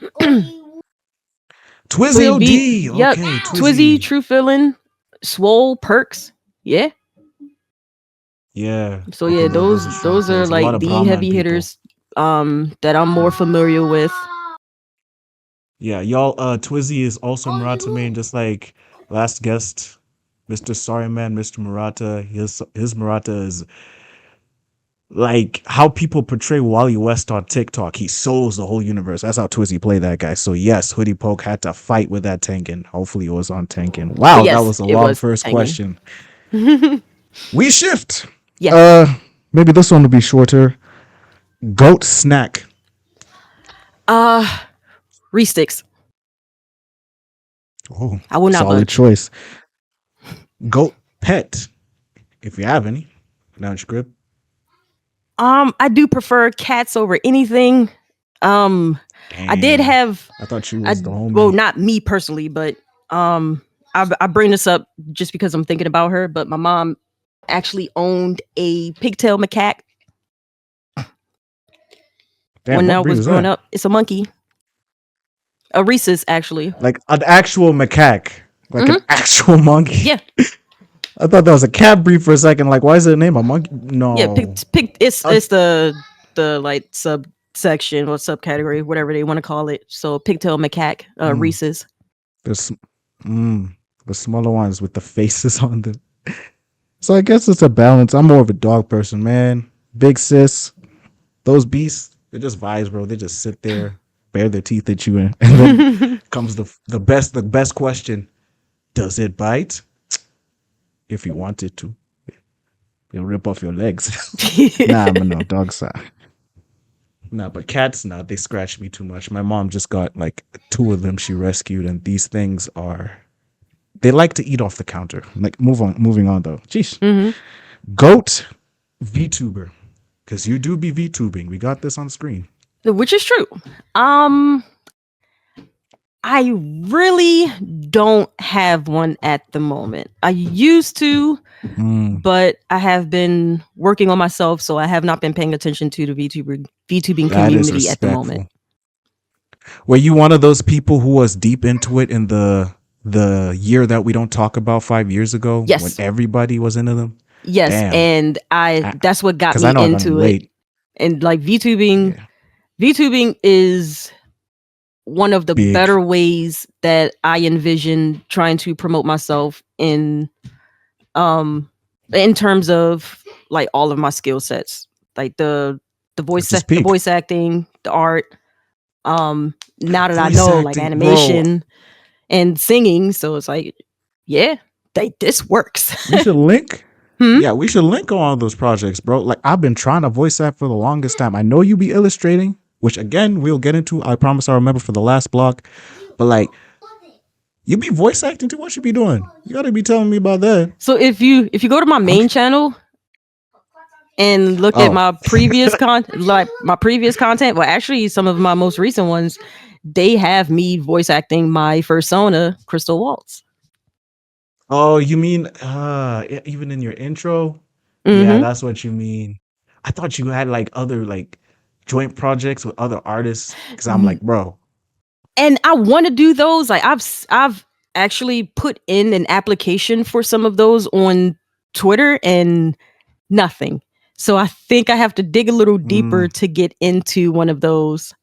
Twizzy OD. Yep. Okay, Twizzy, True Feeling, Swole, Perks. Yeah. Yeah. So yeah, those are like the heavy hitters that I'm more familiar with. Yeah, y'all, Twizzy is also Murata main, just like last guest, Mr. Sorry Man, Mr. Murata. His Murata is like how people portray Wally West on TikTok. He souls the whole universe. That's how Twizzy played that guy. So yes, Hoodie Poke had to fight with that Tengen. Hopefully it was on Tengen. Wow, yes, that was a long first question. We shift. Yeah. Maybe this one will be shorter. Goat snack. Re-sticks. Oh, I will not solid budge. Choice. Goat pet, if you have any. Now in script. I do prefer cats over anything. Damn. I did have. I thought you was the homie. Well, not me personally, but I bring this up just because I'm thinking about her. But my mom actually owned a pigtail macaque. Damn, when I was growing up, it's a monkey. A rhesus, actually. Like an actual macaque. Like an actual monkey. Yeah. I thought that was a cat breed for a second. Like, why is it a name? A monkey? No. Yeah, it's the like subsection or subcategory, whatever they want to call it. So pigtail macaque, rhesus. The smaller ones with the faces on them. So I guess it's a balance. I'm more of a dog person, man. Big sis. Those beasts, they're just vibes, bro. They just sit there, bare their teeth at you, and then comes the best question. Does it bite? If you want it to. It'll rip off your legs. Nah, but no, dogs are. Nah, but cats, nah, they scratch me too much. My mom just got like 2 of them she rescued, and these things they like to eat off the counter. Like, moving on though. Jeez. Goat VTuber. Because you do be VTubing. We got this on screen. Which is true. I I really don't have one at the moment. I used to, but I have been working on myself, so I have not been paying attention to the VTubing That is community at the moment. respectful. Were you one of those people who was deep into it in the year that we don't talk about 5 years ago when Yes. everybody was into them? Yes, Damn. and that's what got 'Cause me I know I got in into it. late. And like VTubing Yeah. is one of the Big. better ways that I envision trying to promote myself in terms of like all of my skill sets, like the voice acting, the art. Now that I Voice know like acting, bro. animation and singing, so it's like, yeah, this works. We should link. Hmm? Yeah, we should link on all those projects, bro. Like I've been trying to voice act for the longest time. I know you be illustrating, which again we'll get into. I promise I'll remember for the last block. But like, you be voice acting too. What you be doing? You gotta be telling me about that. So if you go to my main channel and look at my previous content, well, actually some of my most recent ones, they have me voice acting my persona, Crystal Waltz. Oh, you mean even in your intro? Mm-hmm. Yeah, that's what you mean. I thought you had like other like joint projects with other artists because I'm like, bro. And I want to do those. Like I've actually put in an application for some of those on Twitter and nothing. So I think I have to dig a little deeper to get into one of those.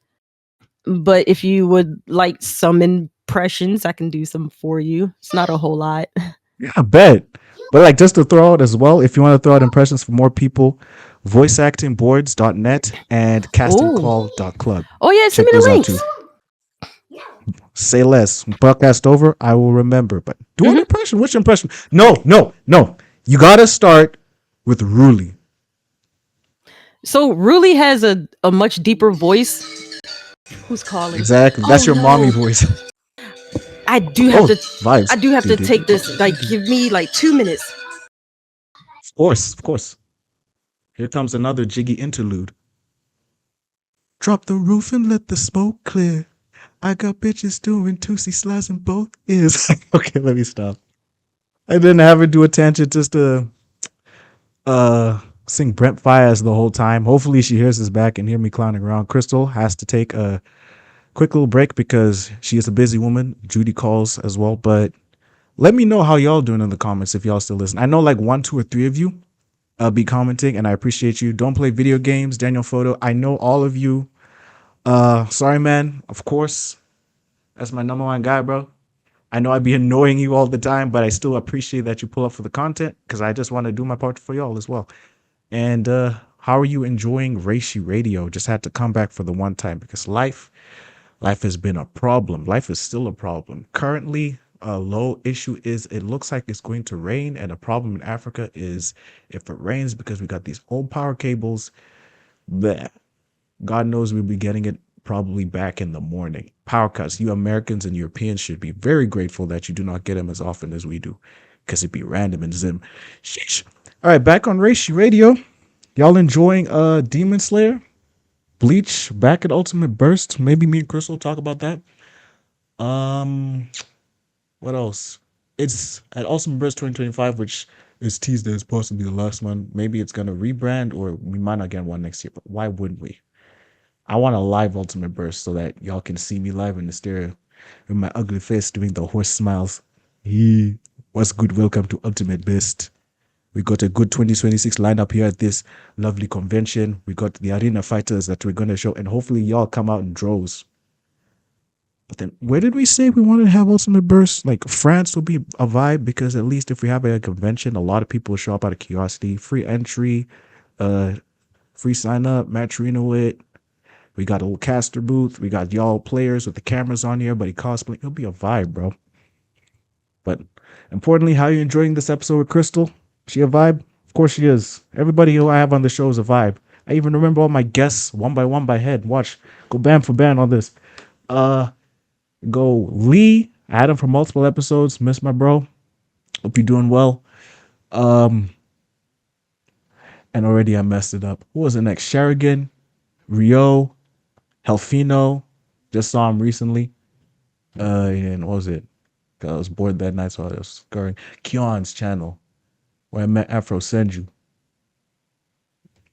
But if you would like some impressions, I can do some for you. It's not a whole lot. Yeah, I bet. But like just to throw out as well, if you want to throw out impressions for more people, voiceactingboards.net and castingcall.club. Oh yeah, send me the links. Say less. Broadcast over, I will remember. But do an impression. Which impression? No. You gotta start with Ruli. So Ruli has a much deeper voice. Who's calling? Exactly. That's your mommy voice. I do have vibes. I do have to take this. Like, give me like 2 minutes. Of course. Here comes another jiggy interlude. Drop the roof and let the smoke clear. I got bitches doing 2C slides in both ears. Okay, let me stop. I didn't have her do a tangent just to sing Brent Fires the whole time. Hopefully she hears us back and hear me clowning around. Crystal has to take a quick little break because she is a busy woman. Judy calls as well, but let me know how y'all doing in the comments if y'all still listen. I know like 1, 2, or 3 of you be commenting, and I appreciate you. Don't play video games, Daniel Photo. I know all of you. Sorry, man. Of course, that's my number one guy, bro. I know I'd be annoying you all the time, but I still appreciate that you pull up for the content because I just want to do my part for y'all as well. And how are you enjoying Reishi Radio? Just had to come back for the one time because life has been a problem. Life is still a problem. Currently, a low issue is it looks like it's going to rain, and a problem in Africa is if it rains because we got these old power cables, bleh, God knows we'll be getting it probably back in the morning. Power cuts. You Americans and Europeans should be very grateful that you do not get them as often as we do because it'd be random and zim. Sheesh. All right, back on Reishi Radio. Y'all enjoying Demon Slayer? Bleach back at Ultimate Burst. Maybe me and Crystal talk about that. What else? It's at Ultimate Burst 2025, which is teased as possibly the last one. Maybe it's gonna rebrand, or we might not get one next year. But why wouldn't we? I want a live Ultimate Burst so that y'all can see me live in the stereo with my ugly face doing the horse smiles. What's good? Welcome to Ultimate Burst. We got a good 2026 lineup here at this lovely convention. We got the arena fighters that we're going to show, and hopefully y'all come out in droves. But then, where did we say we wanted to have Ultimate Burst? Like, France will be a vibe, because at least if we have a convention, a lot of people will show up out of curiosity. Free entry, free sign up, match arena with. We got a little caster booth. We got y'all players with the cameras on here, but cosplay. It'll be a vibe, bro. But importantly, how are you enjoying this episode with Crystal? She a vibe? Of course she is. Everybody who I have on the show is a vibe. I even remember all my guests one by one by head. Watch. Go band for band on this. Go Lee. I had him for multiple episodes. Miss my bro. Hope you're doing well. And already I messed it up. Who was the next? Sherigan, Rio, Helfino. Just saw him recently. And what was it? I was bored that night, so I was scouring Kion's channel where I met Afro Senju.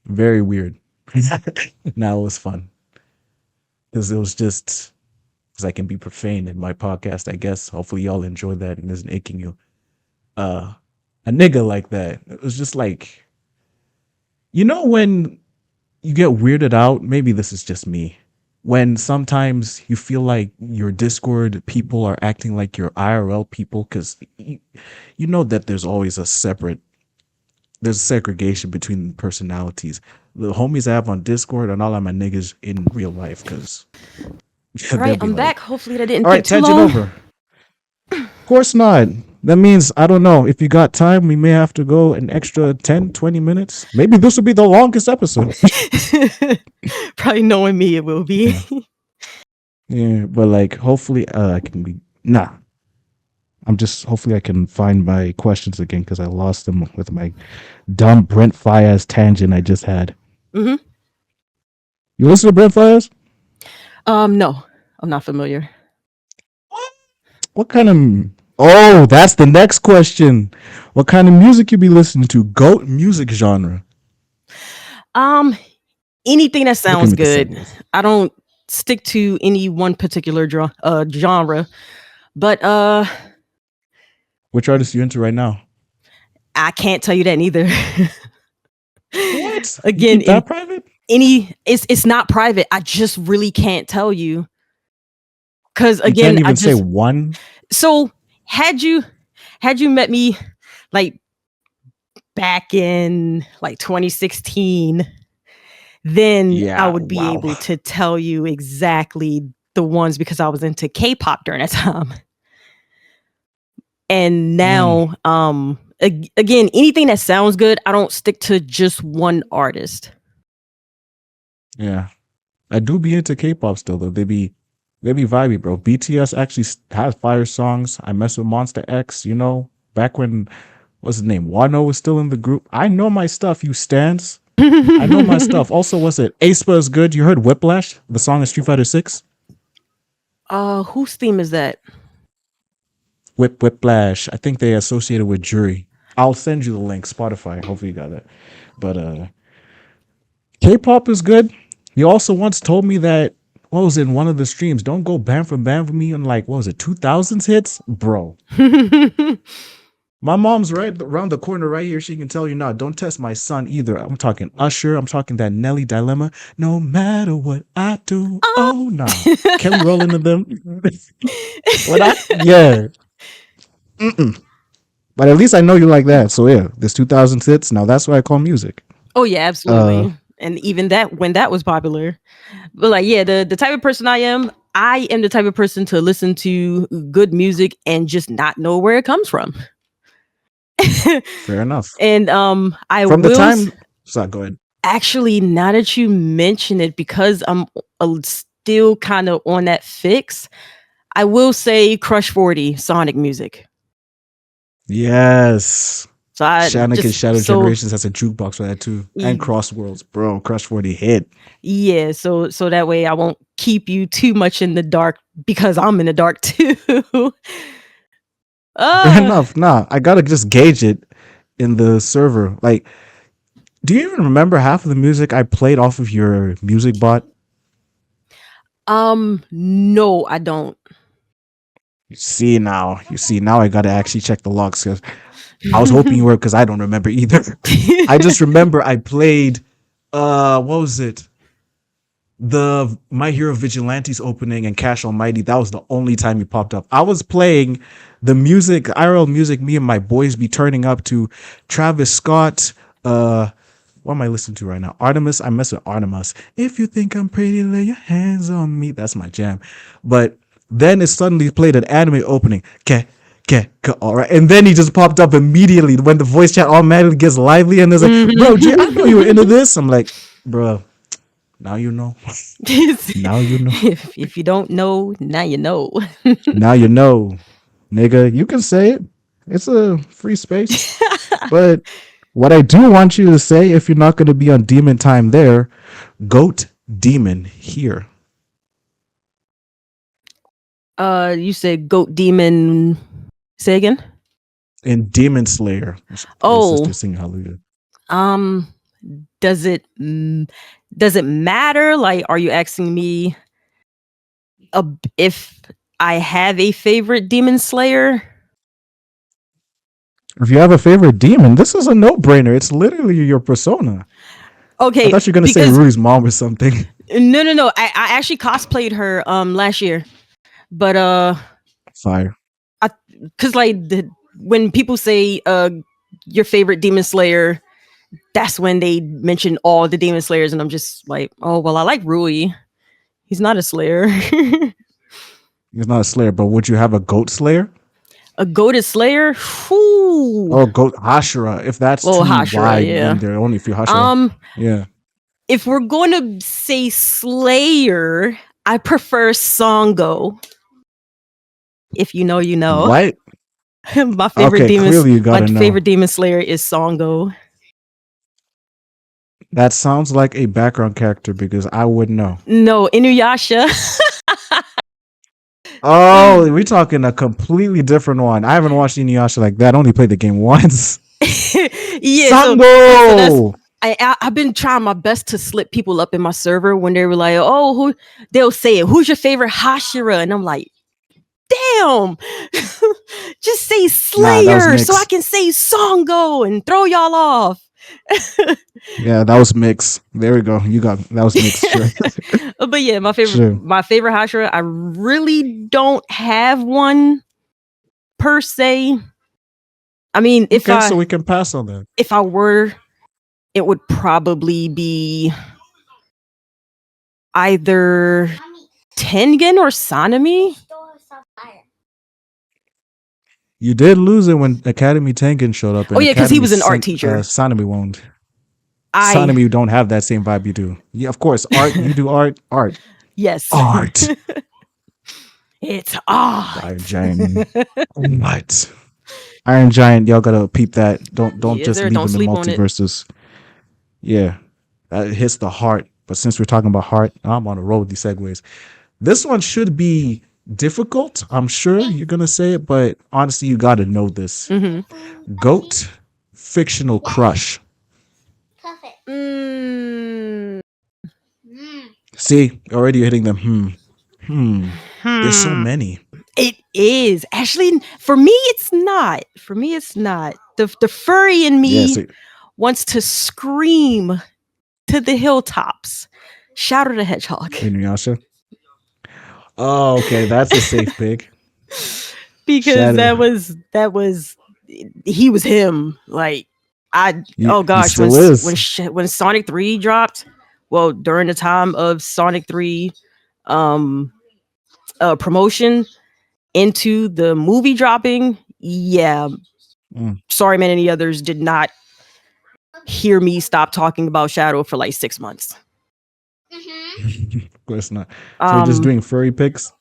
Very weird. Now it was fun because it was just because I can be profane in my podcast. I guess hopefully y'all enjoy that and isn't aching you. A nigga like that. It was just like, when you get weirded out. Maybe this is just me. When sometimes you feel like your Discord people are acting like your IRL people, because you know that there's segregation between personalities. The homies I have on Discord and all of my niggas in real life, because All right, I'm back. Hopefully that didn't all take right, too tangent long. over. Of course not. That means, I don't know, if you got time, we may have to go an extra 10, 20 minutes. Maybe this will be the longest episode. Probably knowing me, it will be. Yeah, but like, hopefully I can be, hopefully I can find my questions again because I lost them with my dumb Brent Fayez tangent I just had. Mm-hmm. You listen to Brent Fayez? No, I'm not familiar. What kind of... Oh, that's the next question. What kind of music you be listening to? GOAT music genre. Anything that sounds good. Sideways. I don't stick to any one particular genre, but which artist are you into right now? I can't tell you that neither. What? Again, you that private? It's not private. I just really can't tell you. Because again, you can't even say one. So had you met me like back in like 2016, then I would be able to tell you exactly the ones because I was into K-pop during that time. And now, again, anything that sounds good, I don't stick to just one artist. Yeah, I do be into K-pop still though. They be vibey, bro. BTS actually has fire songs. I mess with Monster X, back when, what's his name? Wano was still in the group. I know my stuff, you stans. I know my stuff. Also, what's it? aespa is good. You heard Whiplash? The song is Street Fighter 6? Whose theme is that? Whiplash. I think they associated with Jury. I'll send you the link, Spotify. Hopefully you got that. But K-pop is good. You also once told me that, what was it, in one of the streams, don't go band for me on like, what was it, 2000s hits? Bro. My mom's right around the corner right here. She can tell you now, don't test my son either. I'm talking Usher. I'm talking that Nelly Dilemma. No matter what I do. Oh, no. Can we roll into them? Yeah. But at least I know you like that. So yeah, this 2000s hits. Now that's what I call music. Oh yeah, absolutely. And even that, when that was popular. But like, yeah, the type of person I am the type of person to listen to good music and just not know where it comes from. Fair enough. And I from will the time. So go ahead. Actually, now that you mention it, because I'm still kind of on that fix, I will say Crush 40 Sonic music. Yes. So Shadow Generations has a jukebox for that too. And Crossworlds, bro. Crush 40 hit. Yeah, so that way I won't keep you too much in the dark because I'm in the dark too. Fair enough. Nah, I gotta just gauge it in the server. Like, do you even remember half of the music I played off of your music bot? No, I don't. You see now I gotta actually check the logs because I was hoping you were, because I don't remember either. I just remember I played what was it? The My Hero Vigilantes opening and Cash Almighty. That was the only time he popped up. I was playing the music, IRL music, me and my boys be turning up to Travis Scott. What am I listening to right now? Artemis. I mess with Artemis. If you think I'm pretty, lay your hands on me. That's my jam. But then it suddenly played an anime opening. All right. And then he just popped up immediately when the voice chat automatically gets lively and there's like, bro, Jay, I know you were into this. I'm like, bro, now you know. Now you know. If you don't know, now you know. Now you know. Nigga, you can say it. It's a free space. But what I do want you to say, if you're not going to be on Demon Time there, Goat Demon here. You said goat demon. Say again. In Demon Slayer. The Oh, sister sing Hallelujah. um, does it does it matter? Like, are you asking me if I have a favorite demon slayer? If you have a favorite demon, this is a no-brainer. It's literally your persona. I Okay, thought you were gonna say because Rui's mom or something. no. I actually cosplayed her last year, but Fire. because like when people say your favorite demon slayer, that's when they mention all the demon slayers, and I'm just like, oh well, I like Rui. He's not a slayer. He's not a slayer, but would you have a goat slayer? A goated slayer? Whew. Oh, goat Hashira. If that's Well, too Hashira, wide, yeah. then there are only a few Hashira. Yeah. If we're going to say slayer, I prefer Songo. If you know, you know. What? My favorite Clearly you gotta know. favorite demon slayer is Songo. That sounds like a background character because I wouldn't know. No, Inuyasha. Oh, we're talking a completely different one. I haven't watched Inuyasha like that. I only played the game once. Yeah, Sango! I've been trying my best to slip people up in my server when they were like, oh, they'll say it. Who's your favorite Hashira? And I'm like, damn, just say Slayer so I can say Songo and throw y'all off. Yeah, that was mix. There we go. That was mixed. Sure. But yeah, my favorite Hashira. I really don't have one per se. I mean, so we can pass on that. If I were, it would probably be either Tengen or Sanemi. You did lose it when Academy Tengen showed up. Oh yeah, because he was an art teacher. Sanemi won't. Sanemi don't have that same vibe you do. Yeah, of course. Art, you do art. Yes. Art. It's art. Iron Giant. What? Iron Giant, y'all gotta peep that. Don't just leave them in multiverses. Yeah. That hits the heart. But since we're talking about heart, I'm on a roll with these segues. This one should be difficult. I'm sure you're gonna say it, but honestly, you gotta know this. Mm-hmm. Goat fictional crush. See, already you're hitting them. There's so many. It is actually for me. It's not. For me, it's not. The furry in me wants to scream to the hilltops. Shadow the Hedgehog. Inuyasha. Oh, okay, that's a safe pick. Because that was he was him. Like oh gosh, when Sonic 3 dropped, well, during the time of Sonic 3 promotion into the movie dropping, Sorry Man and the others did not hear me stop talking about Shadow for like 6 months. Of course not. So you're just doing furry picks?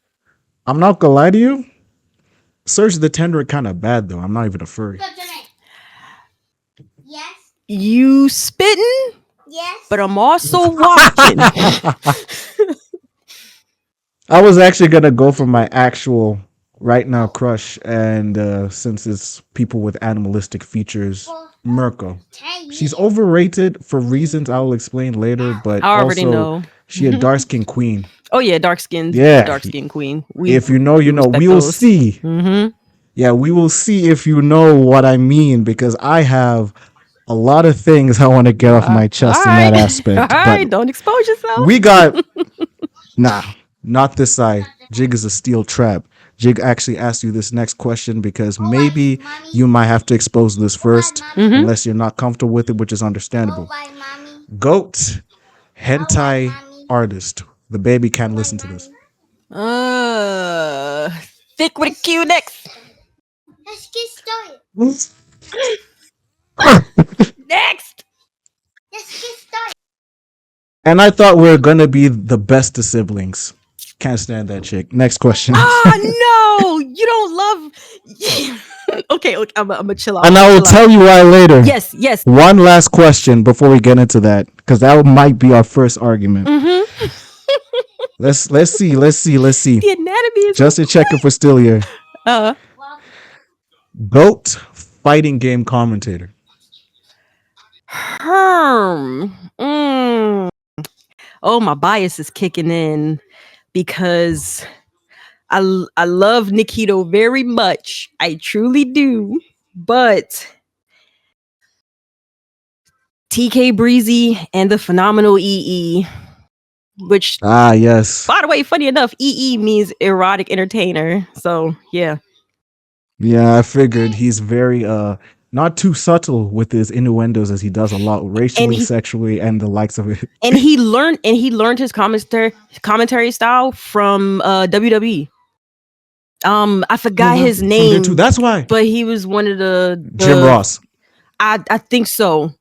I'm not gonna lie to you. Search the Tender kind of bad though. I'm not even a furry. Yes. You spitting? Yes. But I'm also watching. I was actually gonna go for my actual right now crush, and since it's people with animalistic features, Mirko. She's overrated for reasons I will explain later, but I already know. She a dark skinned queen. Oh yeah, dark skinned queen. If you know, you know. We will see. Mm-hmm. Yeah, we will see if you know what I mean, because I have a lot of things I want to get off my chest in that aspect. All right, don't expose yourself. We got not this side. Jig is a steel trap. Jig actually asked you this next question because maybe you might have to expose this first, unless you're not comfortable with it, which is understandable. Goat, hentai artist. The baby can't listen to this. Thick with a Q next. Let's get started. Next. Let's get started. And I thought we were gonna be the best of siblings. Can't stand that chick. Next question. No, you don't love. Okay, I'm gonna chill out. And I will tell you why later. Yes. One last question before we get into that, because that might be our first argument. Let's see. The anatomy is Just to check if we're still here. uh GOAT fighting game commentator. Herm. Oh, my bias is kicking in because I love Nikito very much. I truly do. But TK Breezy and the phenomenal EE, which, Ah, yes. by the way, funny enough, EE means erotic entertainer. So yeah. Yeah, I figured he's very not too subtle with his innuendos as he does a lot racially, sexually, and the likes of it. And he learned his commentary style from WWE. I forgot his name too. That's why. But he was one of the Jim Ross. I think so.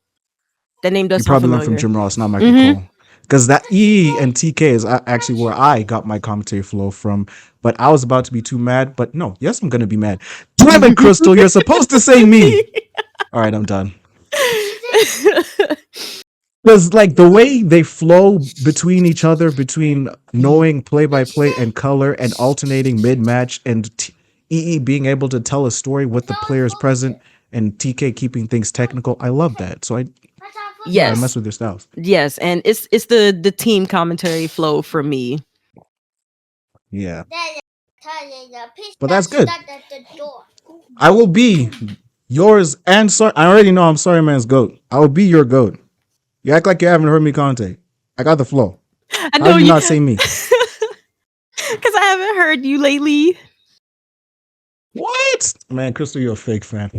That name does You sound probably familiar. learned from Jim Ross, not Michael Cole. Because that E and TK is actually where I got my commentary flow from. But I was about to be too mad. But no, yes, I'm going to be mad. Damn it, Crystal, you're supposed to say me. All right, I'm done. Because like the way they flow between each other, between knowing play-by-play and color and alternating mid-match and EE being able to tell a story with the players present and TK keeping things technical, I love that. So I mess with their styles. Yes, and it's the team commentary flow for me. Yeah. But that's good. I will be yours and sorry. I already know I'm sorry man's GOAT. I will be your GOAT. You act like you haven't heard me commentate. I got the flow. I know How do you not say me? Because I haven't heard you lately. What? Man, Crystal, you're a fake fan.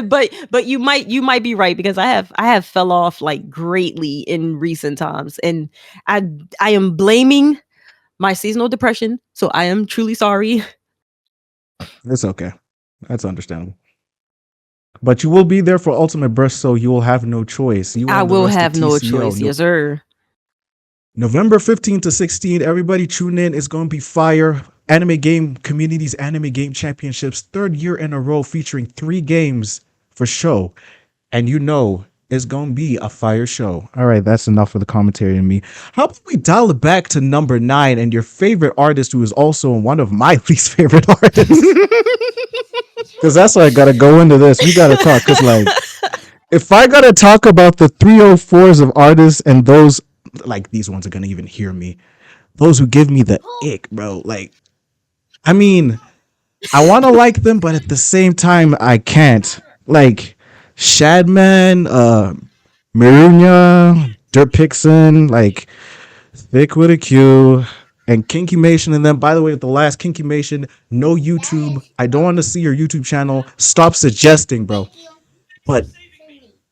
But you might be right because I have fell off like greatly in recent times, and I am blaming my seasonal depression. So I am truly sorry. It's okay. That's understandable. But you will be there for Ultimate Burst, so you will have no choice. I will have no choice, yes, sir. November 15th to 16th, everybody tune in. It's going to be fire. Anime Game Community's Anime Game Championships, third year in a row, featuring 3 games for show. And you know it's going to be a fire show. All right, that's enough for the commentary and me. How about we dial it back to number 9 and your favorite artist, who is also one of my least favorite artists. Because that's why I got to go into this. We got to talk. Because, like, if I got to talk about the 304s of artists and those, like, these ones are going to even hear me. Those who give me the ick, bro. Like, I mean, I want to like them, but at the same time, I can't. Like, Shadman, Mirunya, Dirt Pixon, like, Thick with a Q, and Kinky Mation. And then, by the way, with the last Kinky Mation, no YouTube. I don't want to see your YouTube channel. Stop suggesting, bro. But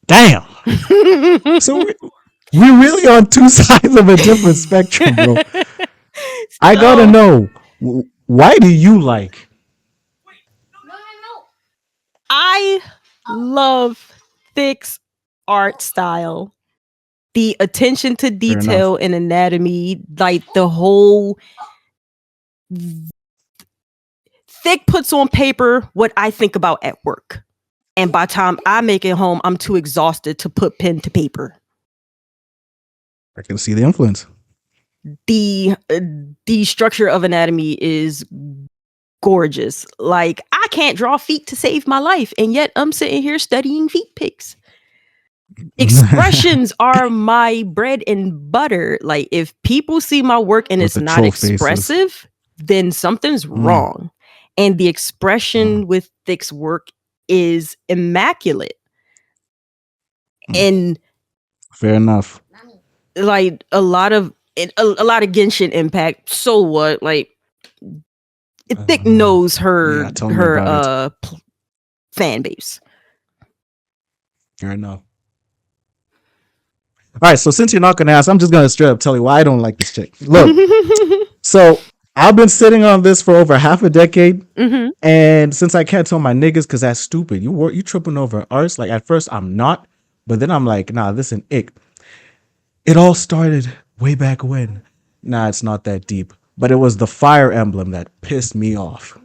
damn. So we're really on two sides of a different spectrum, bro. I gotta know, why do you like? I love Thick's art style. The attention to detail and anatomy, like the whole Thick puts on paper what I think about at work. And by the time I make it home, I'm too exhausted to put pen to paper. I can see the influence. The structure of anatomy is gorgeous. Like, I can't draw feet to save my life, and yet I'm sitting here studying feet pics. Expressions are my bread and butter. Like, if people see my work and it's not expressive, then something's wrong. And the expression with Thick's work is immaculate. And fair enough. Like a lot of Genshin Impact. So what? Like, Thick knows her fan base. Fair enough. All right, so since you're not gonna ask, I'm just gonna straight up tell you why I don't like this chick. Look, so I've been sitting on this for over half a decade, and since I can't tell my niggas because that's stupid, you tripping over arts. Like, at first I'm not, but then I'm like, nah, this an ick. It all started way back when. Nah, it's not that deep, but it was the Fire Emblem that pissed me off.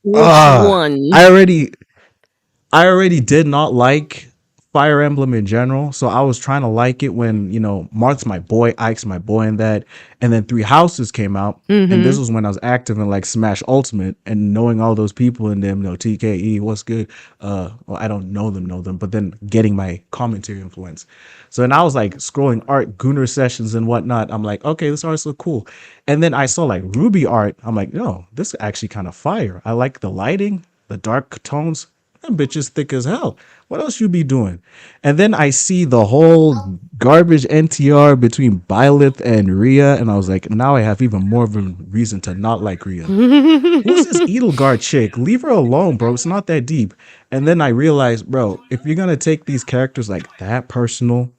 Which one? I already did not like Fire Emblem in general. So I was trying to like it when, Marth's my boy, Ike's my boy in that. And then Three Houses came out. And this was when I was active in like Smash Ultimate and knowing all those people in them, TKE, what's good? Well, I don't know them, but then getting my commentary influence. So then I was like scrolling art, Gunner sessions and whatnot. I'm like, okay, this art's look cool. And then I saw like Ruby art. I'm like, no, this is actually kind of fire. I like the lighting, the dark tones. That bitch is thick as hell. What else you be doing? And then I see the whole garbage NTR between Byleth and Rhea, and I was like, now I have even more of a reason to not like Rhea. Who's this Edelgard chick? Leave her alone, bro. It's not that deep. And then I realized, bro, if you're gonna take these characters like that personal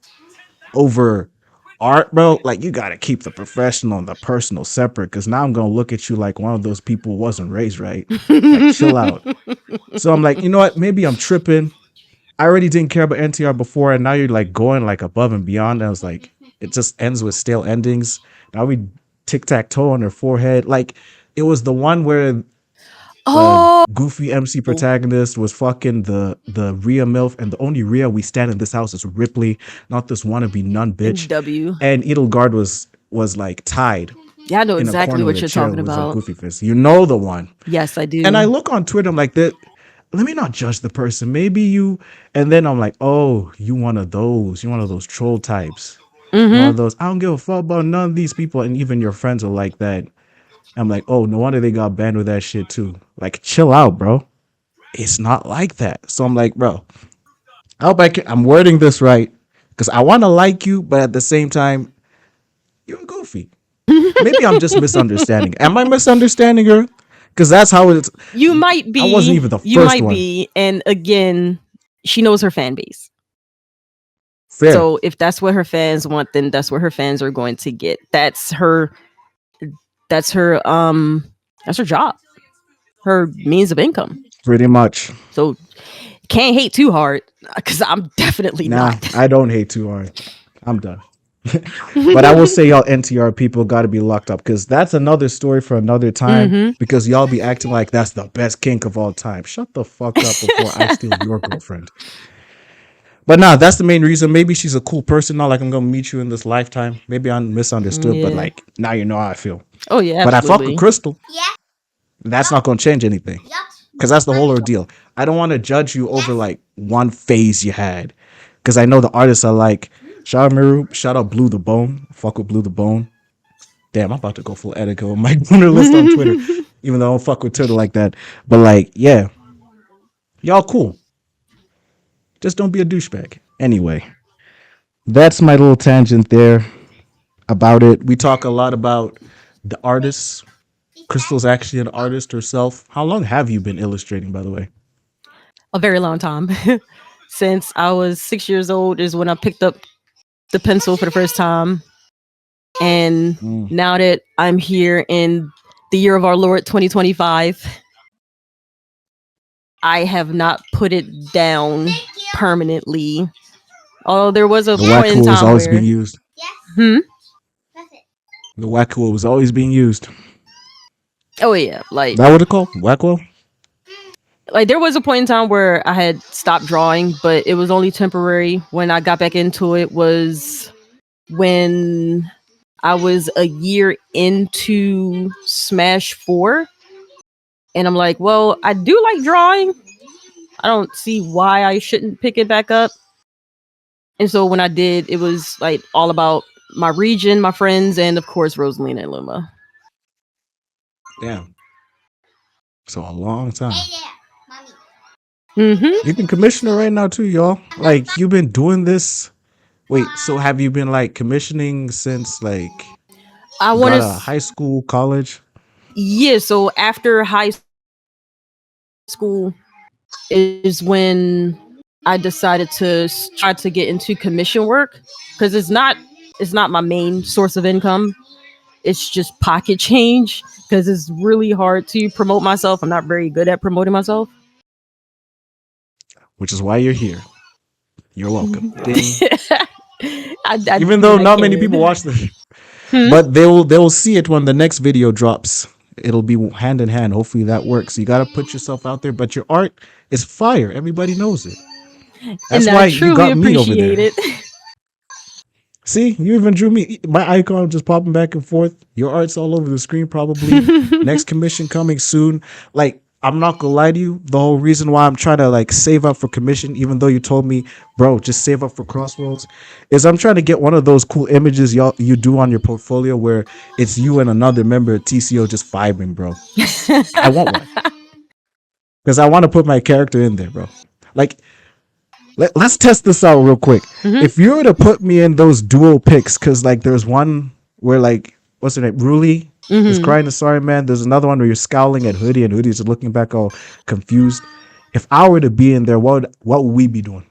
over art, bro, like you gotta keep the professional and the personal separate, because now I'm gonna look at you like one of those people who wasn't raised right. Like, chill out. So I'm like, you know what? Maybe I'm tripping. I already didn't care about NTR before, and now you're like going like above and beyond. And I was like, it just ends with stale endings. Now we tic-tac-toe on her forehead. Like, it was the one where goofy MC protagonist was fucking the Rhea MILF, and the only Rhea we stand in this house is Ripley, not this wannabe nun bitch. W. And Edelgard was like tied. Yeah, I know in a exactly corner what with a you're chair talking with a about. goofy face. You know the one. Yes, I do. And I look on Twitter, I'm like, let me not judge the person. Maybe you, and then I'm like, oh, you one of those. You're one of those troll types. One of those, I don't give a fuck about none of these people. And even your friends are like that. I'm like, oh, no wonder they got banned with that shit too. Like, chill out, bro. It's not like that. So I'm like, bro, I hope I'm wording this right, because I want to like you, but at the same time, you're goofy. Maybe I'm just misunderstanding. Am I misunderstanding her? Because that's how it's. You might be. I wasn't even the first one. You might be. And again, she knows her fan base. Fair. So if that's what her fans want, then that's what her fans are going to get. That's her job. Her means of income. Pretty much. So can't hate too hard, because I'm definitely not. I don't hate too hard. I'm done. But I will say y'all NTR people got to be locked up, because that's another story for another time, because y'all be acting like that's the best kink of all time. Shut the fuck up before I steal your girlfriend. But nah, that's the main reason. Maybe she's a cool person. Not like I'm gonna meet you in this lifetime. Maybe I'm misunderstood, but like now you know how I feel. Oh yeah, but I fuck with Crystal. Yeah. That's not gonna change anything, Yup. because that's the whole ordeal. I don't want to judge you over like one phase you had, because I know the artists are like, shout out Miru, shout out Blue the Bone. Fuck with Blue the Bone. Damn, I'm about to go full Edico on my Gunner list on Twitter, even though I don't fuck with Twitter like that. But like, yeah, y'all cool. Just don't be a douchebag. Anyway, that's my little tangent there about it. We talk a lot about the artists. Crystal's actually an artist herself. How long have you been illustrating, by the way? A very long time. Since I was 6 years old is when I picked up the pencil for the first time. And now that I'm here in the year of our Lord 2025, I have not put it down permanently. Although there was a The point in Wackoo was time always where being used. That's it. The Wackoo was always being used. oh yeah, like Is that what it's called? Wackoo? there was a point in time where I had stopped drawing, but it was only temporary. When I got back into it was when I was a year into Smash 4. And I'm like, well, I do like drawing. I don't see why I shouldn't pick it back up. And so when I did, it was like all about my region, my friends, and of course, Rosalina and Luma. Damn. So a long time. Hey there, mommy. You've been commissioner right now too, y'all. Like, you've been doing this. Wait, so have you been like commissioning since like I want to high school, college? Yeah, so after high school is when I decided to try to get into commission work, because it's not my main source of income. It's just pocket change, because it's really hard to promote myself. I'm not very good at promoting myself. Which is why you're here. You're welcome. Ding. I Even though not many people watch this, but they will see it when the next video drops. It'll be hand in hand. Hopefully that works. You gotta put yourself out there, but your art is fire. Everybody knows it. And That's I why you truly got me over appreciate there. it. See, you even drew me. My icon just popping back and forth. Your art's all over the screen, probably. Next commission coming soon. Like, I'm not gonna lie to you. The whole reason why I'm trying to like save up for commission, even though you told me, bro, just save up for Crossroads, is I'm trying to get one of those cool images you do on your portfolio where it's you and another member of TCO just vibing, bro. I want one because I want to put my character in there, bro. Like, let's test this out real quick. Mhm. If you were to put me in those dual pics, because like there's one where like what's her name, Ruli is Mhm. crying to Sorry Man. There's another one where you're scowling at Hoodie and Hoodie's looking back all confused. If I were to be in there, what would we be doing?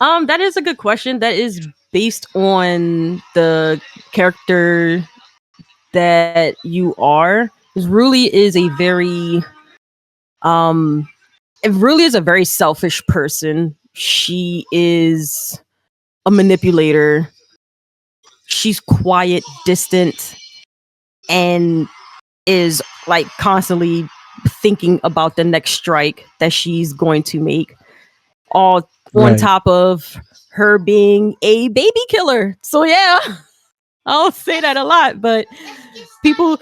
That is a good question. That is based on the character that you are. Because Ruli is a very it really is a very selfish person. She is a manipulator. She's quiet, distant, and is like constantly thinking about the next strike that she's going to make. All on Right. top of her being a baby killer. So yeah, I'll say that a lot, but people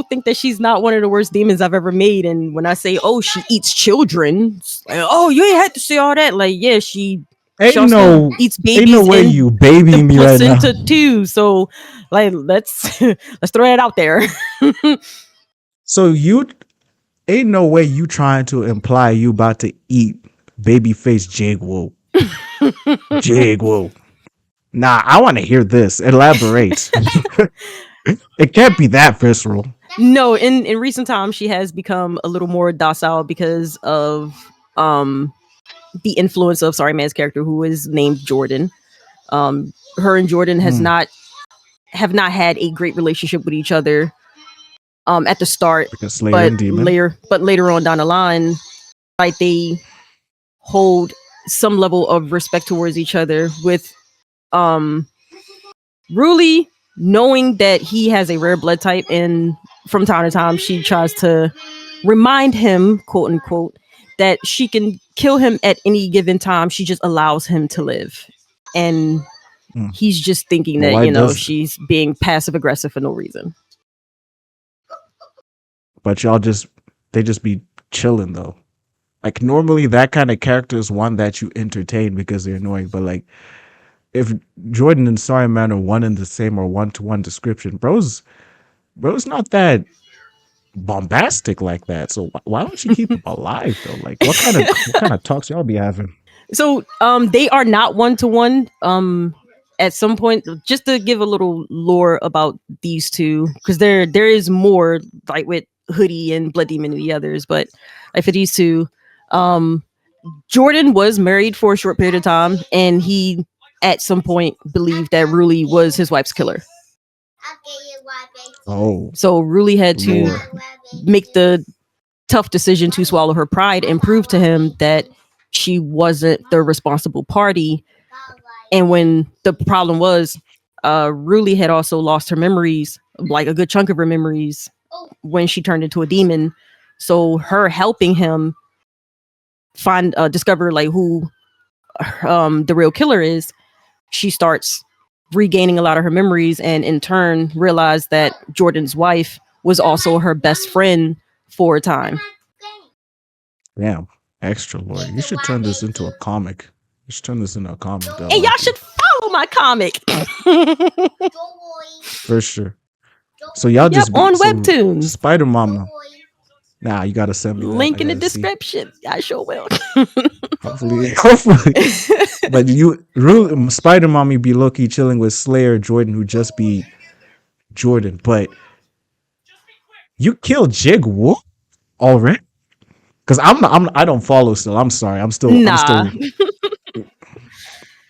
think that she's not one of the worst demons I've ever made. And when I say, oh, she eats children, it's like, oh, you ain't had to say all that. Like, yeah, she Ain't also no, eats ain't no babies way and you the babying me right now. placenta too. So like let's let's throw it out there. So you ain't no way you trying to imply you about to eat babyface Jigwoo. Jigwoo. Nah, I want to hear this. Elaborate. It can't be that visceral. No, in recent times she has become a little more docile because of the influence of Sorry Man's character, who is named Jordan. Her and Jordan Hmm. have not had a great relationship with each other at the start, Because Slayer and Demon. later on down the line, like they hold some level of respect towards each other, with Ruli knowing that he has a rare blood type, and from time to time she tries to remind him, quote unquote, that she can kill him at any given time. She just allows him to live. And Hmm. he's just thinking But that, why does that? she's being passive aggressive for no reason. But they just be chilling though. Like normally that kind of character is one that you entertain because they're annoying. But like if Jordan and Sorry Man are one and the same or one to one description, bro's not that bombastic like that. So why don't you keep them alive though? Like what kind of talks y'all be having? So they are not one to one. At some point, just to give a little lore about these two, because there is more, like with Hoodie and Blood Demon and the others, but like for these two, Jordan was married for a short period of time, and he at some point believed that Ruli was his wife's killer. Oh, So Ruli had to lore. make the tough decision to swallow her pride and prove to him that she wasn't the responsible party. And when the problem was, Ruli had also lost her memories, like a good chunk of her memories, when she turned into a demon. So her helping him discover like who the real killer is, she starts regaining a lot of her memories, and in turn realized that Jordan's wife was also her best friend for a time. Damn. Extra lore. You should turn this into a comic. You should turn this into a comic though. And y'all should follow my comic. For sure. So y'all Yep, just be on so Webtoons. Spider Mama. Nah, you gotta send me that. Link I in the gotta see. description. I sure will. Hopefully. But Spider Mommy be low key chilling with Slayer Jordan, who just be Jordan. But you killed Jig Woo already? Because I don't follow still. I'm sorry. I'm still. Nah.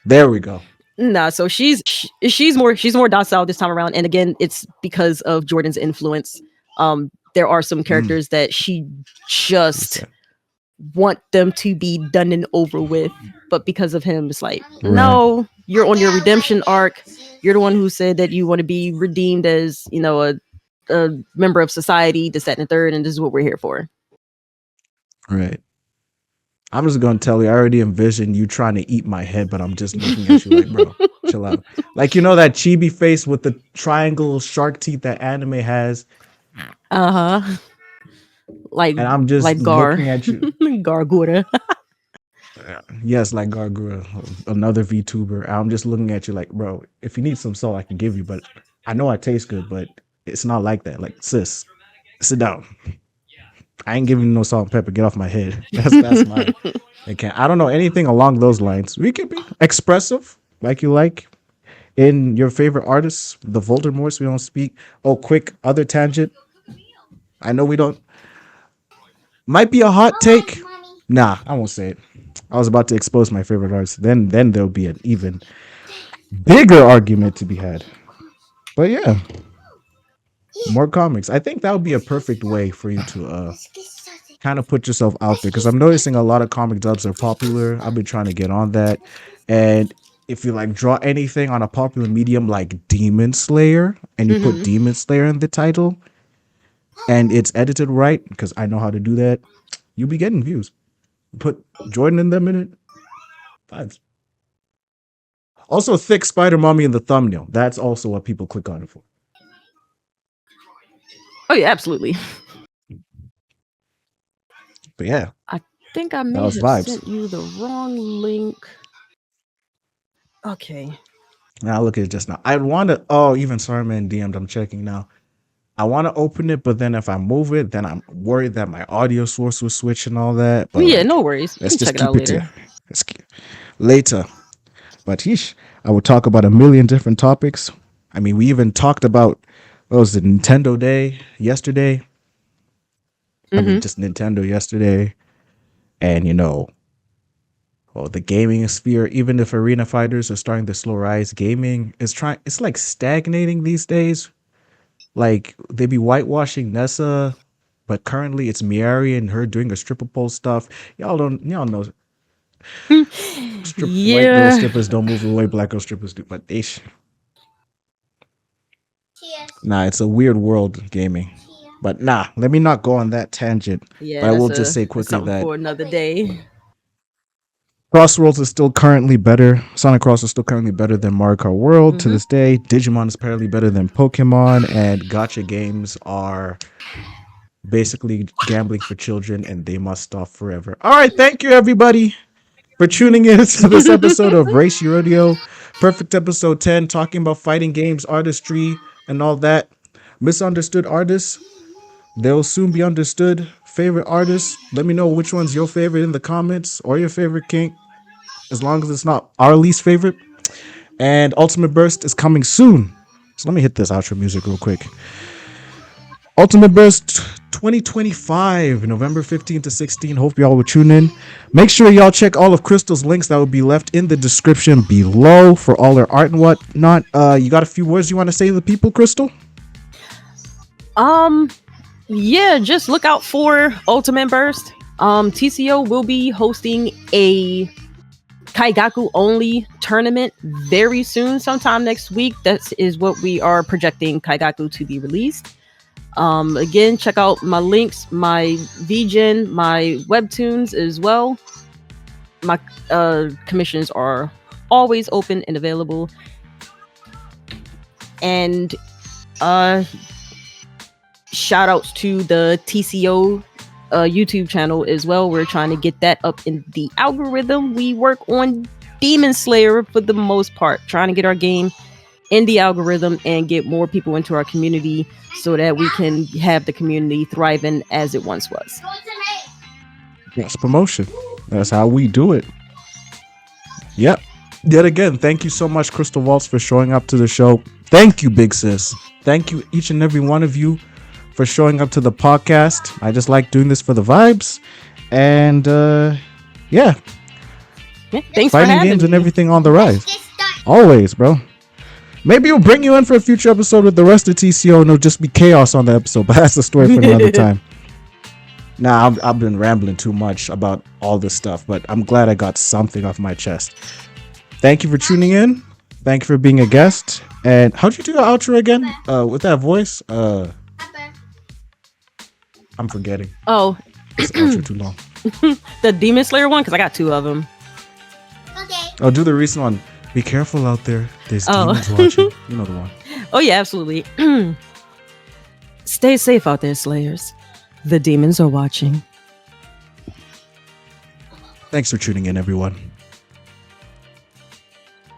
There we go. Nah, so she's more docile this time around, and again, it's because of Jordan's influence. There are some characters that she just want them to be done and over with, but because of him, it's like, no, you're on your redemption arc. You're the one who said that you want to be redeemed as, a member of society, this, that, and the third, and this is what we're here for. Right. I'm just gonna tell you, I already envision you trying to eat my head, but I'm just looking at you like, bro, chill out. Like, you know that chibi face with the triangle shark teeth that anime has, Uh-huh. Like and I'm just Gar. looking at you. Gargura. Yes, like Gargura, another VTuber. I'm just looking at you like, bro, if you need some salt, I can give you, but I know I taste good, but it's not like that. Like, sis, sit down. I ain't giving you no salt and pepper. Get off my head. That's my. I don't know anything along those lines. We can be expressive, like you like, in your favorite artists, the Voldemorts. We don't speak. Oh, quick other tangent. I know we don't. Might be a hot take. Nah, I won't say it. I was about to expose my favorite artists. Then there'll be an even bigger argument to be had. But yeah, more comics. I think that would be a perfect way for you to kind of put yourself out there, because I'm noticing a lot of comic dubs are popular. I've been trying to get on that, and if you like draw anything on a popular medium like Demon Slayer, and you put Demon Slayer in the title, and it's edited right, because I know how to do that, you'll be getting views. Put Jordan in them in it. Vibes. Also, thick spider mommy in the thumbnail. That's also what people click on it for. Oh yeah, absolutely. But yeah, I think I may was have vibes. sent you the wrong link. Okay. now look at it just now. I'd want to. Oh, even Sarman DM'd. I'm checking now. I want to open it, but then if I move it, then I'm worried that my audio source will switch and all that. But Yeah, no worries. let's You can just check it out keep it later. later. But yeesh, I would talk about a million different topics. I mean, we even talked about, what was it, Nintendo Day yesterday? I mean, just Nintendo yesterday. And, you know, the gaming sphere, even if arena fighters are starting to slow rise, gaming is it's like stagnating these days. Like, they be whitewashing Nessa, but currently it's Miari and her doing a stripper pole stuff. Y'all know. White girl Yeah. strippers don't move the way black girl strippers do, but nah, it's a weird world gaming. But nah, let me not go on that tangent. Yeah. But I will that's just say that's quickly something that for another day. Crossroads is still currently better. Sonic Cross is still currently better than Mario Kart World to this day. Digimon is apparently better than Pokemon, and gacha games are basically gambling for children, and they must stop forever. All right, thank you everybody for tuning in to this episode of Reishi Radio. Perfect episode 10, talking about fighting games, artistry, and all that. Misunderstood artists, they'll soon be understood. Favorite artists, let me know which one's your favorite in the comments, or your favorite kink, as long as it's not our least favorite. And Ultimate Burst is coming soon. So let me hit this outro music real quick. Ultimate Burst 2025, November 15 to 16. Hope y'all will tune in. Make sure y'all check all of Crystal's links that will be left in the description below for all her art and whatnot. You got a few words you want to say to the people, Crystal? Yeah, just look out for Ultimate Burst. TCO will be hosting a Kaigaku only tournament very soon, sometime next week. That is what we are projecting Kaigaku to be released. Again, check out my links, my VGen, my webtoons as well. My commissions are always open and available. And shout outs to the TCO YouTube channel as well. We're trying to get that up in the algorithm. We work on Demon Slayer for the most part, trying to get our game in the algorithm and get more people into our community so that we can have the community thriving as it once was. Yes, promotion. That's how we do it. Yep. Yet again, thank you so much, Crystal Waltz, for showing up to the show. Thank you, Big Sis. Thank you, each and every one of you, for showing up to the podcast. I just like doing this for the vibes. And yeah. Thanks for fighting having games me. and everything on the rise. Always, bro. Maybe we'll bring you in for a future episode with the rest of TCO and it'll just be chaos on the episode, but that's the story for another time. Nah, I've been rambling too much about all this stuff, but I'm glad I got something off my chest. Thank you for tuning in. Thank you for being a guest. And how'd you do the outro again? With that voice? I'm forgetting. Oh. This outro too long. The Demon Slayer one, because I got 2 of them. Okay. I'll do the recent one. Be careful out there. There's demons watching. You know the one. Oh yeah, absolutely. Stay safe out there, Slayers. The demons are watching. Thanks for tuning in, everyone.